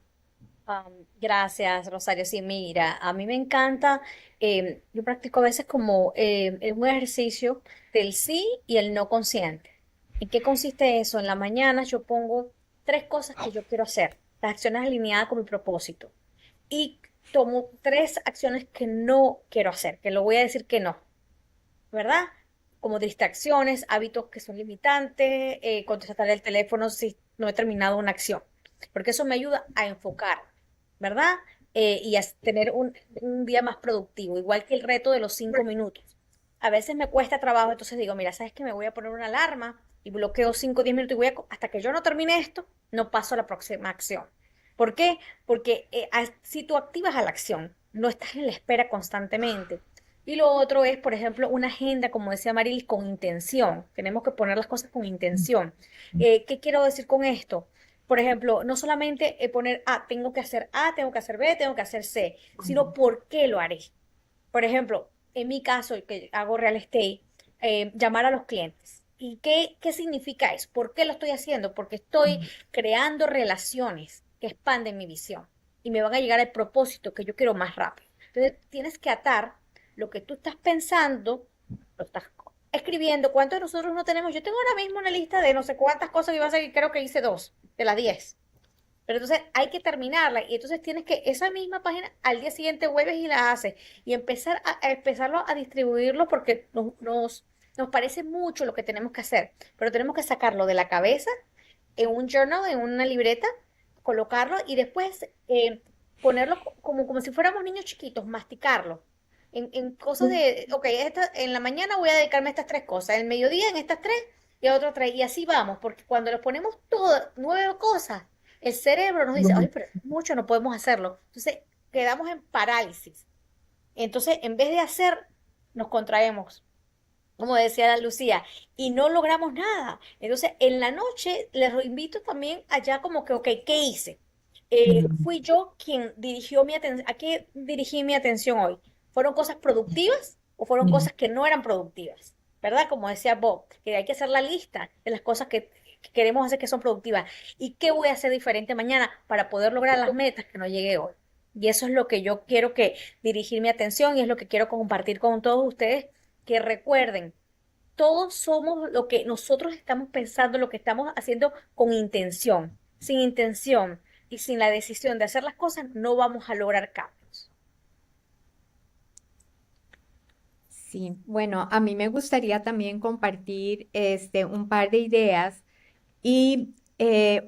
Gracias, Rosario. Sí, mira, a mí me encanta, yo practico a veces como un ejercicio del sí y el no consciente. ¿En qué consiste eso? En la mañana yo pongo tres cosas que yo quiero hacer, las acciones alineadas con mi propósito. Y tomo tres acciones que no quiero hacer, que lo voy a decir que no, ¿verdad? Como distracciones, hábitos que son limitantes, contestar el teléfono si no he terminado una acción, porque eso me ayuda a enfocar, ¿verdad? Y a tener un día más productivo, igual que el reto de los 5 minutos. A veces me cuesta trabajo, entonces digo, mira, ¿sabes qué? Me voy a poner una alarma y bloqueo 5 o 10 minutos y hasta que yo no termine esto, no paso a la próxima acción. ¿Por qué? Porque si tú activas a la acción, no estás en la espera constantemente. Y lo otro es, por ejemplo, una agenda, como decía Maril, con intención. Tenemos que poner las cosas con intención. ¿Qué quiero decir con esto? Por ejemplo, no solamente poner tengo que hacer A, tengo que hacer B, tengo que hacer C, sino por qué lo haré. Por ejemplo, en mi caso, que hago real estate, llamar a los clientes. ¿Y qué significa eso? ¿Por qué lo estoy haciendo? Porque estoy creando relaciones que expanden mi visión y me van a llegar al propósito que yo quiero más rápido. Entonces, tienes que atar lo que tú estás pensando, lo estás escribiendo. ¿Cuántos de nosotros no tenemos? Yo tengo ahora mismo una lista de no sé cuántas cosas que iba a hacer y creo que hice 2 de las 10. Pero entonces hay que terminarla y entonces tienes que esa misma página al día siguiente vuelves y la haces y empezarlo a distribuirlo porque nos parece mucho lo que tenemos que hacer, pero tenemos que sacarlo de la cabeza en un journal, en una libreta, colocarlo y después ponerlo como si fuéramos niños chiquitos, masticarlo. En cosas ok, en la mañana voy a dedicarme a estas tres cosas, en el mediodía en estas tres y a otras tres, y así vamos, porque cuando los ponemos todas, 9 cosas, el cerebro nos dice, ay, pero es mucho, no podemos hacerlo. Entonces, quedamos en parálisis. Entonces, en vez de hacer, nos contraemos, como decía la Lucía, y no logramos nada. Entonces, en la noche, les invito también allá como que, ok, ¿qué hice? Fui yo quien dirigió mi atención, ¿a qué dirigí mi atención hoy? ¿Fueron cosas productivas o fueron cosas que no eran productivas? ¿verdad? Como decía Bob, que hay que hacer la lista de las cosas que queremos hacer que son productivas y qué voy a hacer diferente mañana para poder lograr las metas que no llegué hoy. Y eso es lo que yo quiero que dirigir mi atención y es lo que quiero compartir con todos ustedes, que recuerden, todos somos lo que nosotros estamos pensando, lo que estamos haciendo con intención. Sin intención y sin la decisión de hacer las cosas, no vamos a lograr cambios. Sí, bueno, a mí me gustaría también compartir un par de ideas y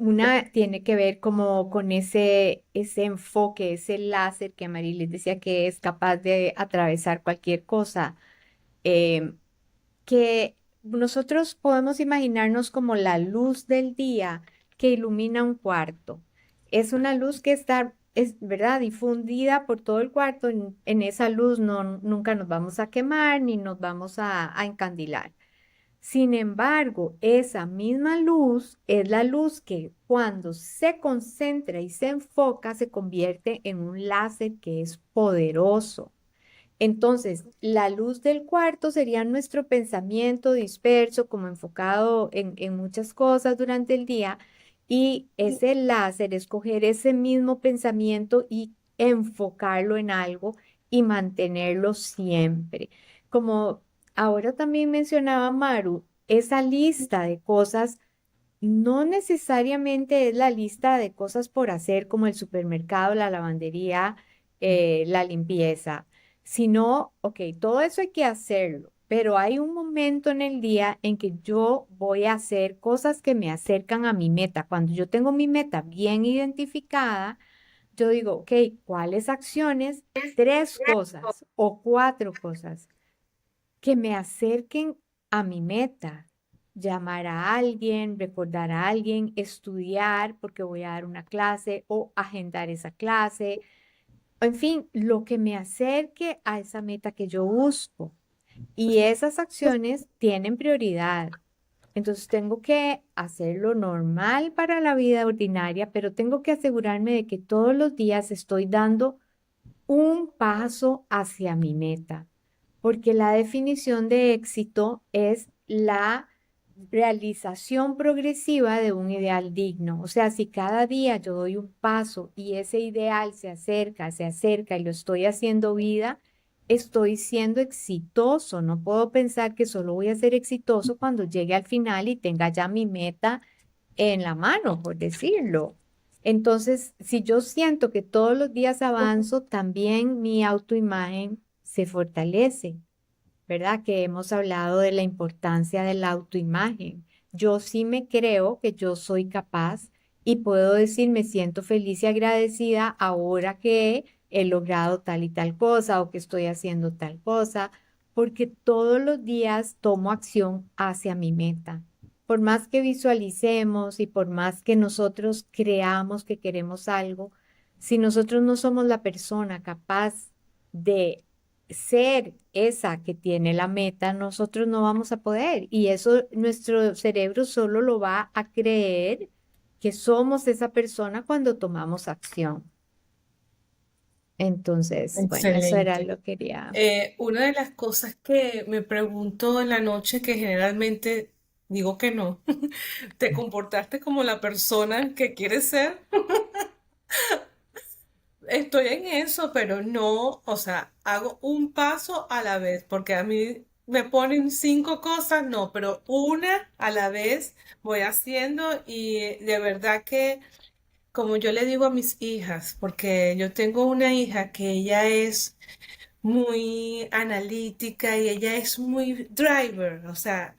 una tiene que ver como con ese enfoque, ese láser que Marilis decía que es capaz de atravesar cualquier cosa. em, que nosotros podemos imaginarnos como la luz del día que ilumina un cuarto. Es una luz que está, es verdad, difundida por todo el cuarto. En esa luz nunca nos vamos a quemar ni nos vamos a encandilar. Sin embargo, esa misma luz es la luz que cuando se concentra y se enfoca se convierte en un láser que es poderoso. Entonces, la luz del cuarto sería nuestro pensamiento disperso, como enfocado en muchas cosas durante el día, y ese láser, escoger ese mismo pensamiento y enfocarlo en algo y mantenerlo siempre. Como ahora también mencionaba Maru, esa lista de cosas no necesariamente es la lista de cosas por hacer como el supermercado, la lavandería, la limpieza, sino, ok, todo eso hay que hacerlo, pero hay un momento en el día en que yo voy a hacer cosas que me acercan a mi meta. Cuando yo tengo mi meta bien identificada, yo digo, ok, ¿cuáles acciones? Tres cosas o cuatro cosas que me acerquen a mi meta. Llamar a alguien, recordar a alguien, estudiar porque voy a dar una clase o agendar esa clase. En fin, lo que me acerque a esa meta que yo busco. Y esas acciones tienen prioridad. Entonces tengo que hacerlo normal para la vida ordinaria, pero tengo que asegurarme de que todos los días estoy dando un paso hacia mi meta, porque la definición de éxito es la realización progresiva de un ideal digno. O sea, si cada día yo doy un paso y ese ideal se acerca y lo estoy haciendo vida, estoy siendo exitoso. No puedo pensar que solo voy a ser exitoso cuando llegue al final y tenga ya mi meta en la mano, por decirlo. Entonces, si yo siento que todos los días avanzo, también mi autoimagen se fortalece, ¿verdad? Que hemos hablado de la importancia de la autoimagen. Yo sí me creo que yo soy capaz y puedo decir, me siento feliz y agradecida ahora que he logrado tal y tal cosa o que estoy haciendo tal cosa, porque todos los días tomo acción hacia mi meta. Por más que visualicemos y por más que nosotros creamos que queremos algo, si nosotros no somos la persona capaz de ser esa que tiene la meta, nosotros no vamos a poder. Y eso nuestro cerebro solo lo va a creer que somos esa persona cuando tomamos acción. Entonces, bueno, eso era Excelente. lo que quería. Una de las cosas que me pregunto en la noche, que generalmente digo que no, ¿te comportaste como la persona que quieres ser? Estoy en eso, pero no, o sea, hago un paso a la vez, porque a mí me ponen cinco cosas, no, pero una a la vez voy haciendo y de verdad que, como yo le digo a mis hijas, porque yo tengo una hija que ella es muy analítica y ella es muy driver, o sea,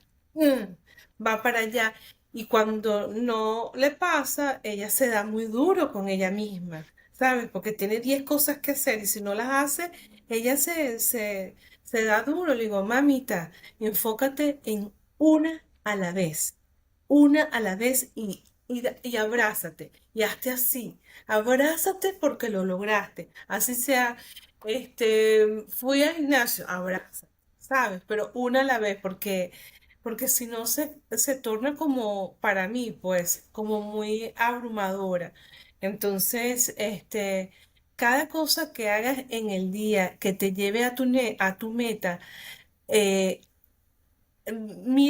va para allá. Y cuando no le pasa, ella se da muy duro con ella misma, ¿sabes? Porque tiene 10 cosas que hacer y si no las hace, ella se da duro. Le digo, mamita, enfócate en una a la vez y abrázate y hazte así. Abrázate porque lo lograste. Así sea, fui al gimnasio, abrázate, ¿sabes? Pero una a la vez porque si no se torna como, para mí, pues, como muy abrumadora. Entonces, cada cosa que hagas en el día que te lleve a tu meta, eh,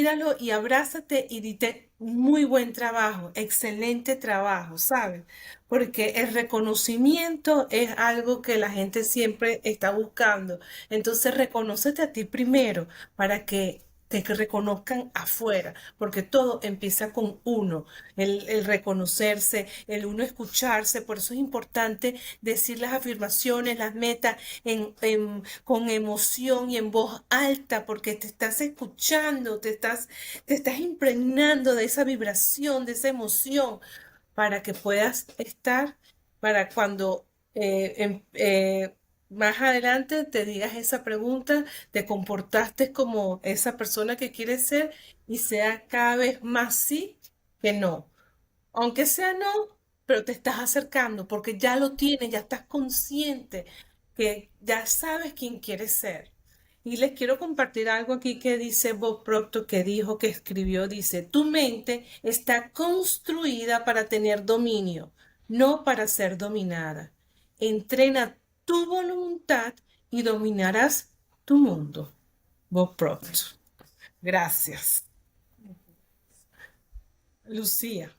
míralo y abrázate y dite, muy buen trabajo, excelente trabajo, ¿sabes? Porque el reconocimiento es algo que la gente siempre está buscando. Entonces, reconócete a ti primero para que te reconozcan afuera, porque todo empieza con uno, el reconocerse, el uno escucharse. Por eso es importante decir las afirmaciones, las metas con emoción y en voz alta, porque te estás escuchando, te estás impregnando de esa vibración, de esa emoción, para que puedas estar, para cuando más adelante te digas esa pregunta, te comportaste como esa persona que quieres ser y sea cada vez más sí que no. Aunque sea no, pero te estás acercando porque ya lo tienes, ya estás consciente que ya sabes quién quieres ser. Y les quiero compartir algo aquí que dice Bob Proctor, que dijo, que escribió, dice, tu mente está construida para tener dominio, no para ser dominada. Entrena tu voluntad y dominarás tu mundo. Bob Proctor. Gracias. Lucía.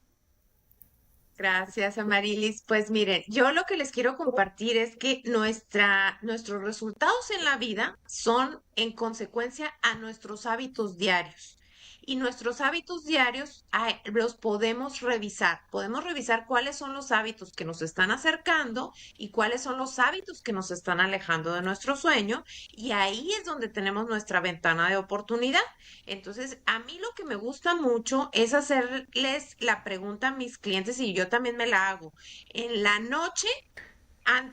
Gracias, Amarilis. Pues miren, yo lo que les quiero compartir es que nuestros resultados en la vida son en consecuencia a nuestros hábitos diarios. Y nuestros hábitos diarios los podemos revisar. Podemos revisar cuáles son los hábitos que nos están acercando y cuáles son los hábitos que nos están alejando de nuestro sueño. Y ahí es donde tenemos nuestra ventana de oportunidad. Entonces, a mí lo que me gusta mucho es hacerles la pregunta a mis clientes y yo también me la hago. En la noche,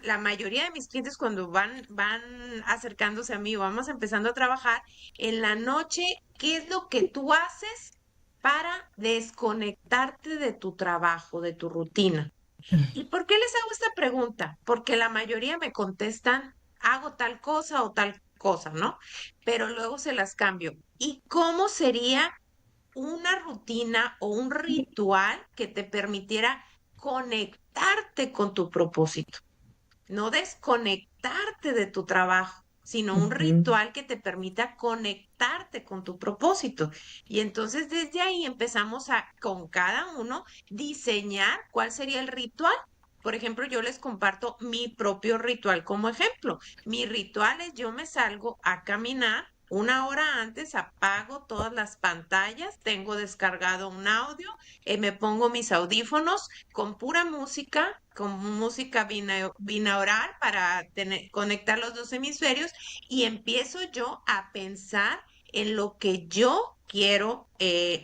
la mayoría de mis clientes cuando van acercándose a mí o vamos empezando a trabajar, en la noche, ¿qué es lo que tú haces para desconectarte de tu trabajo, de tu rutina? ¿Y por qué les hago esta pregunta? Porque la mayoría me contestan, hago tal cosa o tal cosa, ¿no? Pero luego se las cambio. ¿Y cómo sería una rutina o un ritual que te permitiera conectarte con tu propósito? No desconectarte de tu trabajo, sino un Ujú. ritual que te permita conectarte con tu propósito. Y entonces desde ahí empezamos a, con cada uno, diseñar cuál sería el ritual. Por ejemplo, yo les comparto mi propio ritual como ejemplo. Mi ritual es yo me salgo a caminar. Una hora antes apago todas las pantallas, tengo descargado un audio, me pongo mis audífonos con pura música, con música binaural para conectar los dos hemisferios y empiezo yo a pensar en lo que yo quiero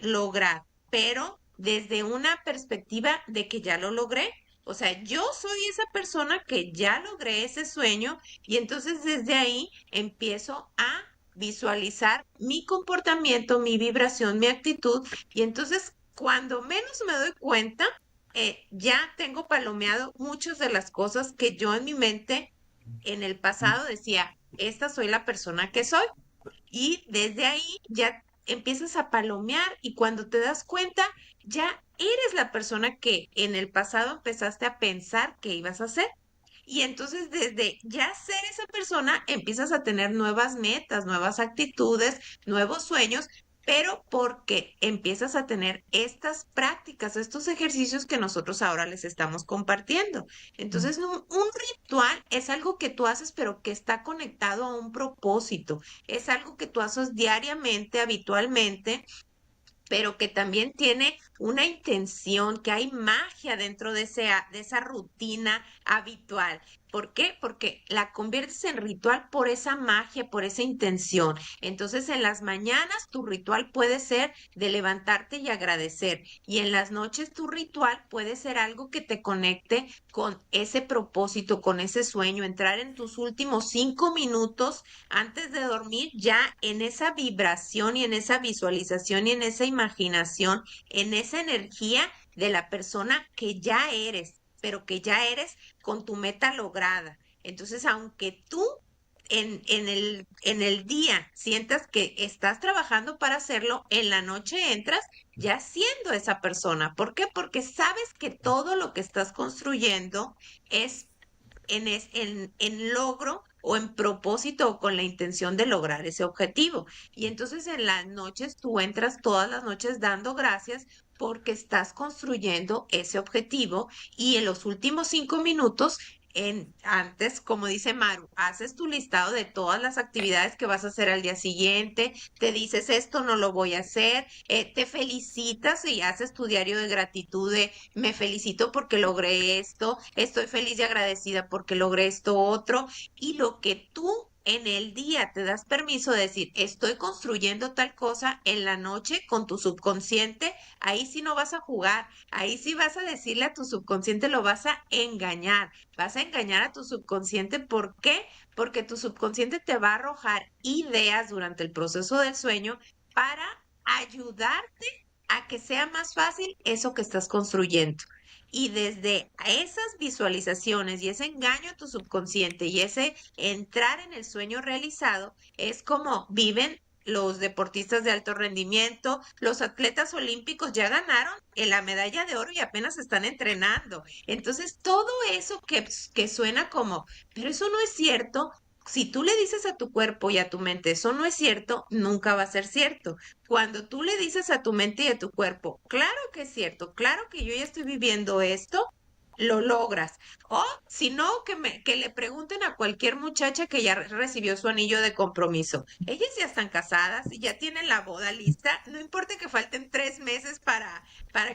lograr, pero desde una perspectiva de que ya lo logré. O sea, yo soy esa persona que ya logré ese sueño y entonces desde ahí empiezo a visualizar mi comportamiento, mi vibración, mi actitud y entonces cuando menos me doy cuenta, ya tengo palomeado muchas de las cosas que yo en mi mente en el pasado decía, esta soy la persona que soy. Y desde ahí ya empiezas a palomear y cuando te das cuenta, ya eres la persona que en el pasado empezaste a pensar que ibas a ser. Y entonces desde ya ser esa persona empiezas a tener nuevas metas, nuevas actitudes, nuevos sueños, pero porque empiezas a tener estas prácticas, estos ejercicios que nosotros ahora les estamos compartiendo. Entonces un ritual es algo que tú haces, pero que está conectado a un propósito. Es algo que tú haces diariamente, habitualmente, pero que también tiene una intención, que hay magia dentro de esa rutina habitual. ¿Por qué? Porque la conviertes en ritual por esa magia, por esa intención. Entonces, en las mañanas tu ritual puede ser de levantarte y agradecer. Y en las noches tu ritual puede ser algo que te conecte con ese propósito, con ese sueño, entrar en tus últimos 5 minutos antes de dormir ya en esa vibración y en esa visualización y en esa imaginación, en esa energía de la persona que ya eres, pero que ya eres con tu meta lograda. Entonces, aunque tú en el día sientas que estás trabajando para hacerlo, en la noche entras ya siendo esa persona. ¿Por qué? Porque sabes que todo lo que estás construyendo es en logro o en propósito o con la intención de lograr ese objetivo. Y entonces en las noches tú entras todas las noches dando gracias porque estás construyendo ese objetivo y en los últimos 5 minutos antes, como dice Maru, haces tu listado de todas las actividades que vas a hacer al día siguiente, te dices esto no lo voy a hacer, te felicitas y haces tu diario de gratitud de me felicito porque logré esto, estoy feliz y agradecida porque logré esto otro, y lo que tú en el día te das permiso de decir, estoy construyendo tal cosa en la noche con tu subconsciente, ahí sí no vas a jugar, ahí sí vas a decirle a tu subconsciente, lo vas a engañar a tu subconsciente. ¿Por qué? Porque tu subconsciente te va a arrojar ideas durante el proceso del sueño para ayudarte a que sea más fácil eso que estás construyendo. Y desde esas visualizaciones y ese engaño a tu subconsciente y ese entrar en el sueño realizado es como viven los deportistas de alto rendimiento, los atletas olímpicos ya ganaron la medalla de oro y apenas están entrenando. Entonces, todo eso que suena como, pero eso no es cierto. Si tú le dices a tu cuerpo y a tu mente, eso no es cierto, nunca va a ser cierto. Cuando tú le dices a tu mente y a tu cuerpo, claro que es cierto, claro que yo ya estoy viviendo esto, lo logras. O si no, que le pregunten a cualquier muchacha que ya recibió su anillo de compromiso. Ellas ya están casadas y ya tienen la boda lista. No importa que falten 3 meses para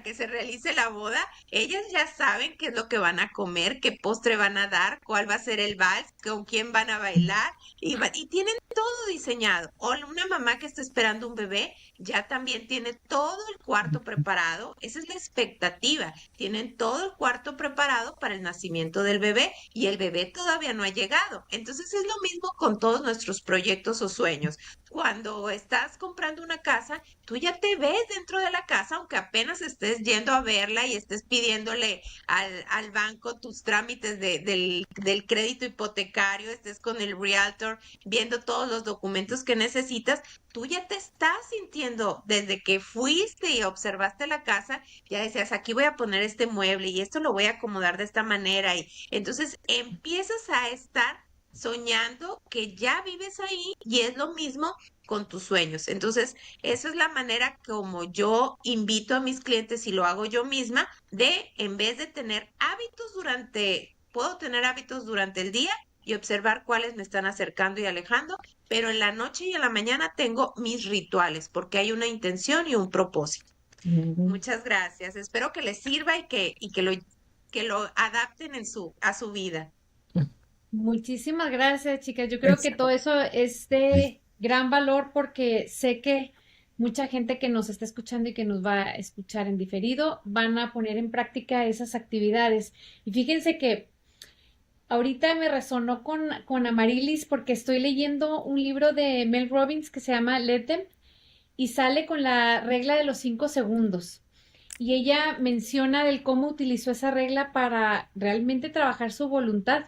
que se realice la boda, ellas ya saben qué es lo que van a comer, qué postre van a dar, cuál va a ser el vals, con quién van a bailar y tienen todo diseñado. O una mamá que está esperando un bebé ya también tiene todo el cuarto preparado. Esa es la expectativa. Tienen todo el cuarto preparado para el nacimiento del bebé y el bebé todavía no ha llegado. Entonces es lo mismo con todos nuestros proyectos o sueños. Cuando estás comprando una casa, tú ya te ves dentro de la casa, aunque apenas estés yendo a verla y estés pidiéndole al banco tus trámites del crédito hipotecario, estés con el realtor viendo todos los documentos que necesitas, tú ya te estás sintiendo desde que fuiste y observaste la casa, ya decías, aquí voy a poner este mueble y esto lo voy a acomodar de esta manera. Y entonces empiezas a estar soñando que ya vives ahí y es lo mismo con tus sueños. Entonces, esa es la manera como yo invito a mis clientes y lo hago yo misma de, en vez de tener hábitos puedo tener hábitos durante el día y observar cuáles me están acercando y alejando, pero en la noche y en la mañana tengo mis rituales porque hay una intención y un propósito. Ujú. Muchas gracias. Espero que les sirva y que lo adapten a su vida. Muchísimas gracias, chicas. Yo creo que todo eso es de gran valor porque sé que mucha gente que nos está escuchando y que nos va a escuchar en diferido van a poner en práctica esas actividades. Y fíjense que ahorita me resonó con Amarilis porque estoy leyendo un libro de Mel Robbins que se llama Let Them y sale con la regla de los 5 segundos. Y ella menciona del cómo utilizó esa regla para realmente trabajar su voluntad.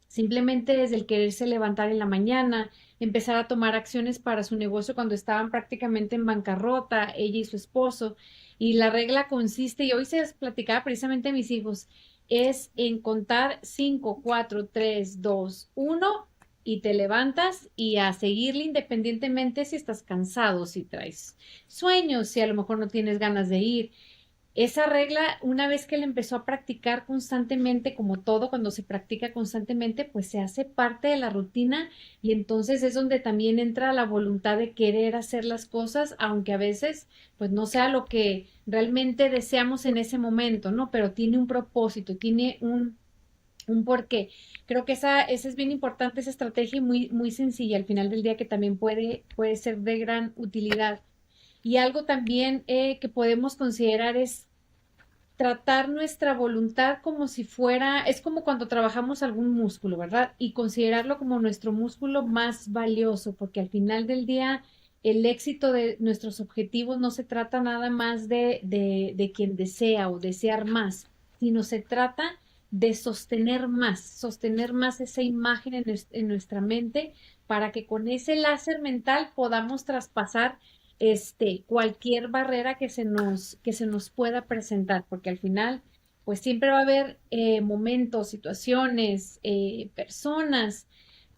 Simplemente desde el quererse levantar en la mañana, empezar a tomar acciones para su negocio cuando estaban prácticamente en bancarrota, ella y su esposo. Y la regla consiste, y hoy se les platicaba precisamente a mis hijos, es en contar 5, 4, 3, 2, 1 y te levantas y a seguirle independientemente si estás cansado, si traes sueños, si a lo mejor no tienes ganas de ir. Esa regla, una vez que la empezó a practicar constantemente, como todo, cuando se practica constantemente, pues se hace parte de la rutina y entonces es donde también entra la voluntad de querer hacer las cosas, aunque a veces pues no sea lo que realmente deseamos en ese momento, ¿no? Pero tiene un propósito, tiene un porqué. Creo que esa es bien importante, esa estrategia y muy, muy sencilla al final del día que también puede ser de gran utilidad. Y algo también que podemos considerar es tratar nuestra voluntad como si fuera, es como cuando trabajamos algún músculo, ¿verdad? Y considerarlo como nuestro músculo más valioso, porque al final del día el éxito de nuestros objetivos no se trata nada más de quien desea o desear más, sino se trata de sostener más esa imagen en nuestra mente para que con ese láser mental podamos traspasar cualquier barrera que se nos pueda presentar, porque al final, pues siempre va a haber momentos, situaciones, personas,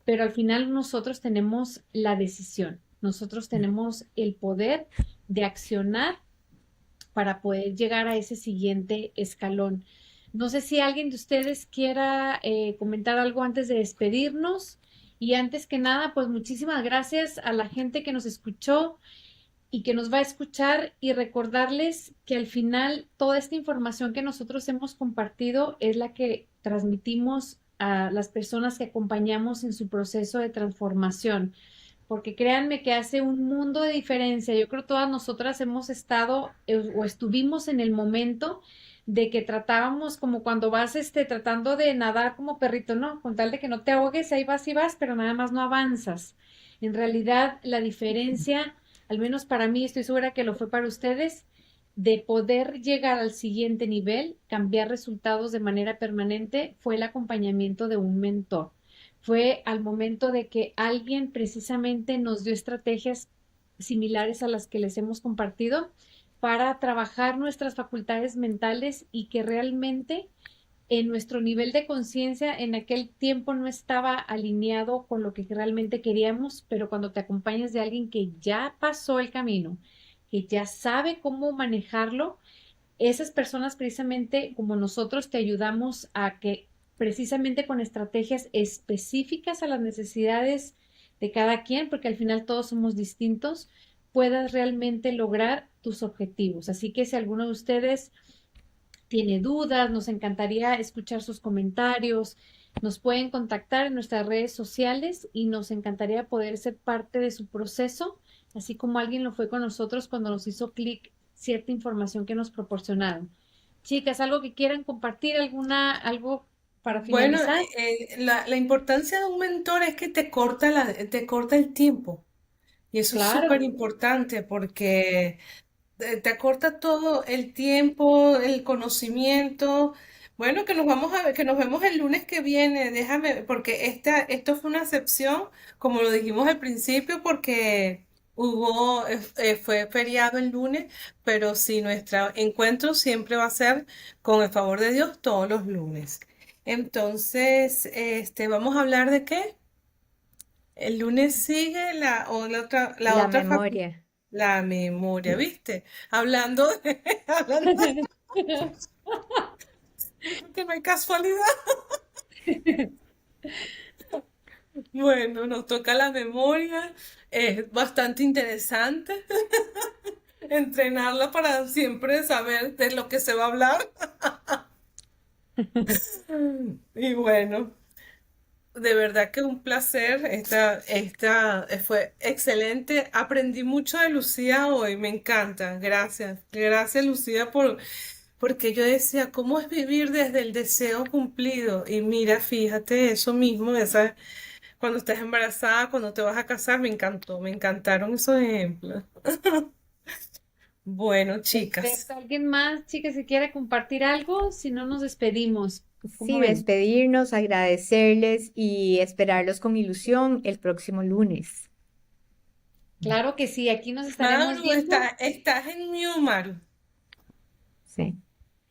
pero al final nosotros tenemos la decisión, nosotros tenemos el poder de accionar para poder llegar a ese siguiente escalón. No sé si alguien de ustedes quiera comentar algo antes de despedirnos. Y antes que nada, pues muchísimas gracias a la gente que nos escuchó y que nos va a escuchar y recordarles que al final toda esta información que nosotros hemos compartido es la que transmitimos a las personas que acompañamos en su proceso de transformación, porque créanme que hace un mundo de diferencia. Yo creo que todas nosotras hemos estado o estuvimos en el momento de que tratábamos como cuando vas tratando de nadar como perrito, ¿no? Con tal de que no te ahogues, ahí vas y vas, pero nada más no avanzas. En realidad, la diferencia, al menos para mí, estoy segura que lo fue para ustedes, de poder llegar al siguiente nivel, cambiar resultados de manera permanente, fue el acompañamiento de un mentor. Fue al momento de que alguien precisamente nos dio estrategias similares a las que les hemos compartido para trabajar nuestras facultades mentales y que realmente en nuestro nivel de conciencia en aquel tiempo no estaba alineado con lo que realmente queríamos, pero cuando te acompañas de alguien que ya pasó el camino, que ya sabe cómo manejarlo, esas personas precisamente como nosotros te ayudamos a que precisamente con estrategias específicas a las necesidades de cada quien, porque al final todos somos distintos, puedas realmente lograr tus objetivos. Así que si alguno de ustedes tiene dudas, nos encantaría escuchar sus comentarios, nos pueden contactar en nuestras redes sociales y nos encantaría poder ser parte de su proceso, así como alguien lo fue con nosotros cuando nos hizo clic cierta información que nos proporcionaron. Chicas, ¿algo que quieran compartir? ¿Algo para Bueno, finalizar? la importancia de un mentor es que te corta el tiempo. Y eso es súper Claro. importante porque te acorta todo el tiempo, el conocimiento. Bueno, que nos vamos a ver, que nos vemos el lunes que viene. Déjame, porque esto fue una excepción, como lo dijimos al principio, porque fue feriado el lunes, pero sí, nuestro encuentro siempre va a ser, con el favor de Dios, todos los lunes. Entonces, ¿vamos a hablar de qué? El lunes sigue la La otra facultad. memoria. La memoria, ¿viste? Hablando que no hay casualidad. Bueno, nos toca la memoria. Es bastante interesante entrenarla para siempre saber de lo que se va a hablar. Y bueno, de verdad que un placer. Esta fue excelente. Aprendí mucho de Lucía hoy. Me encanta. Gracias. Gracias, Lucía, porque yo decía, ¿cómo es vivir desde el deseo cumplido? Y mira, fíjate, eso mismo, cuando estás embarazada, cuando te vas a casar, me encantó, me encantaron esos ejemplos. Bueno, chicas, Perfecto. ¿Alguien más, chicas, que quiera compartir algo? Si no, nos despedimos. ¿Cómo Sí, ven? despedirnos, agradecerles y esperarlos con ilusión el próximo lunes. Claro que sí, aquí nos estaremos Maru, viendo. estás en New, Maru. Sí.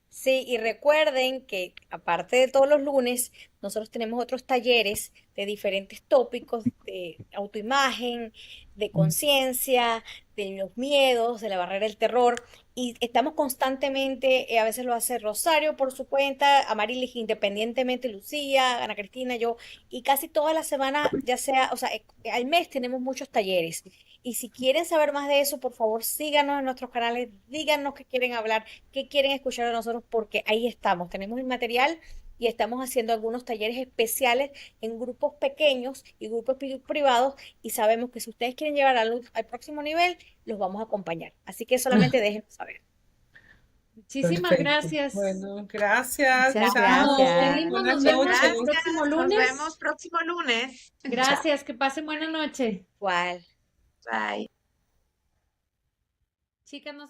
Sí, y recuerden que aparte de todos los lunes, nosotros tenemos otros talleres de diferentes tópicos de autoimagen, de conciencia, de los miedos, de la barrera del terror. Y estamos constantemente, a veces lo hace Rosario por su cuenta, Amarilis independientemente, Lucía, Ana Cristina, yo, y casi toda la semana, ya sea, o sea, al mes tenemos muchos talleres. Y si quieren saber más de eso, por favor, síganos en nuestros canales, díganos qué quieren hablar, qué quieren escuchar de nosotros, porque ahí estamos. Tenemos el material y estamos haciendo algunos talleres especiales en grupos pequeños y grupos privados y sabemos que si ustedes quieren llevar al próximo nivel, los vamos a acompañar. Así que solamente déjenos saber. Muchísimas Perfecto. gracias. Bueno, gracias, Muchas Nos chao. gracias. despedimos, Buenas nos vemos noches. el Gracias. próximo Nos lunes. vemos próximo lunes. Chao. Gracias, que pasen buena noche. ¿Cuál? Bye. Chicas, nos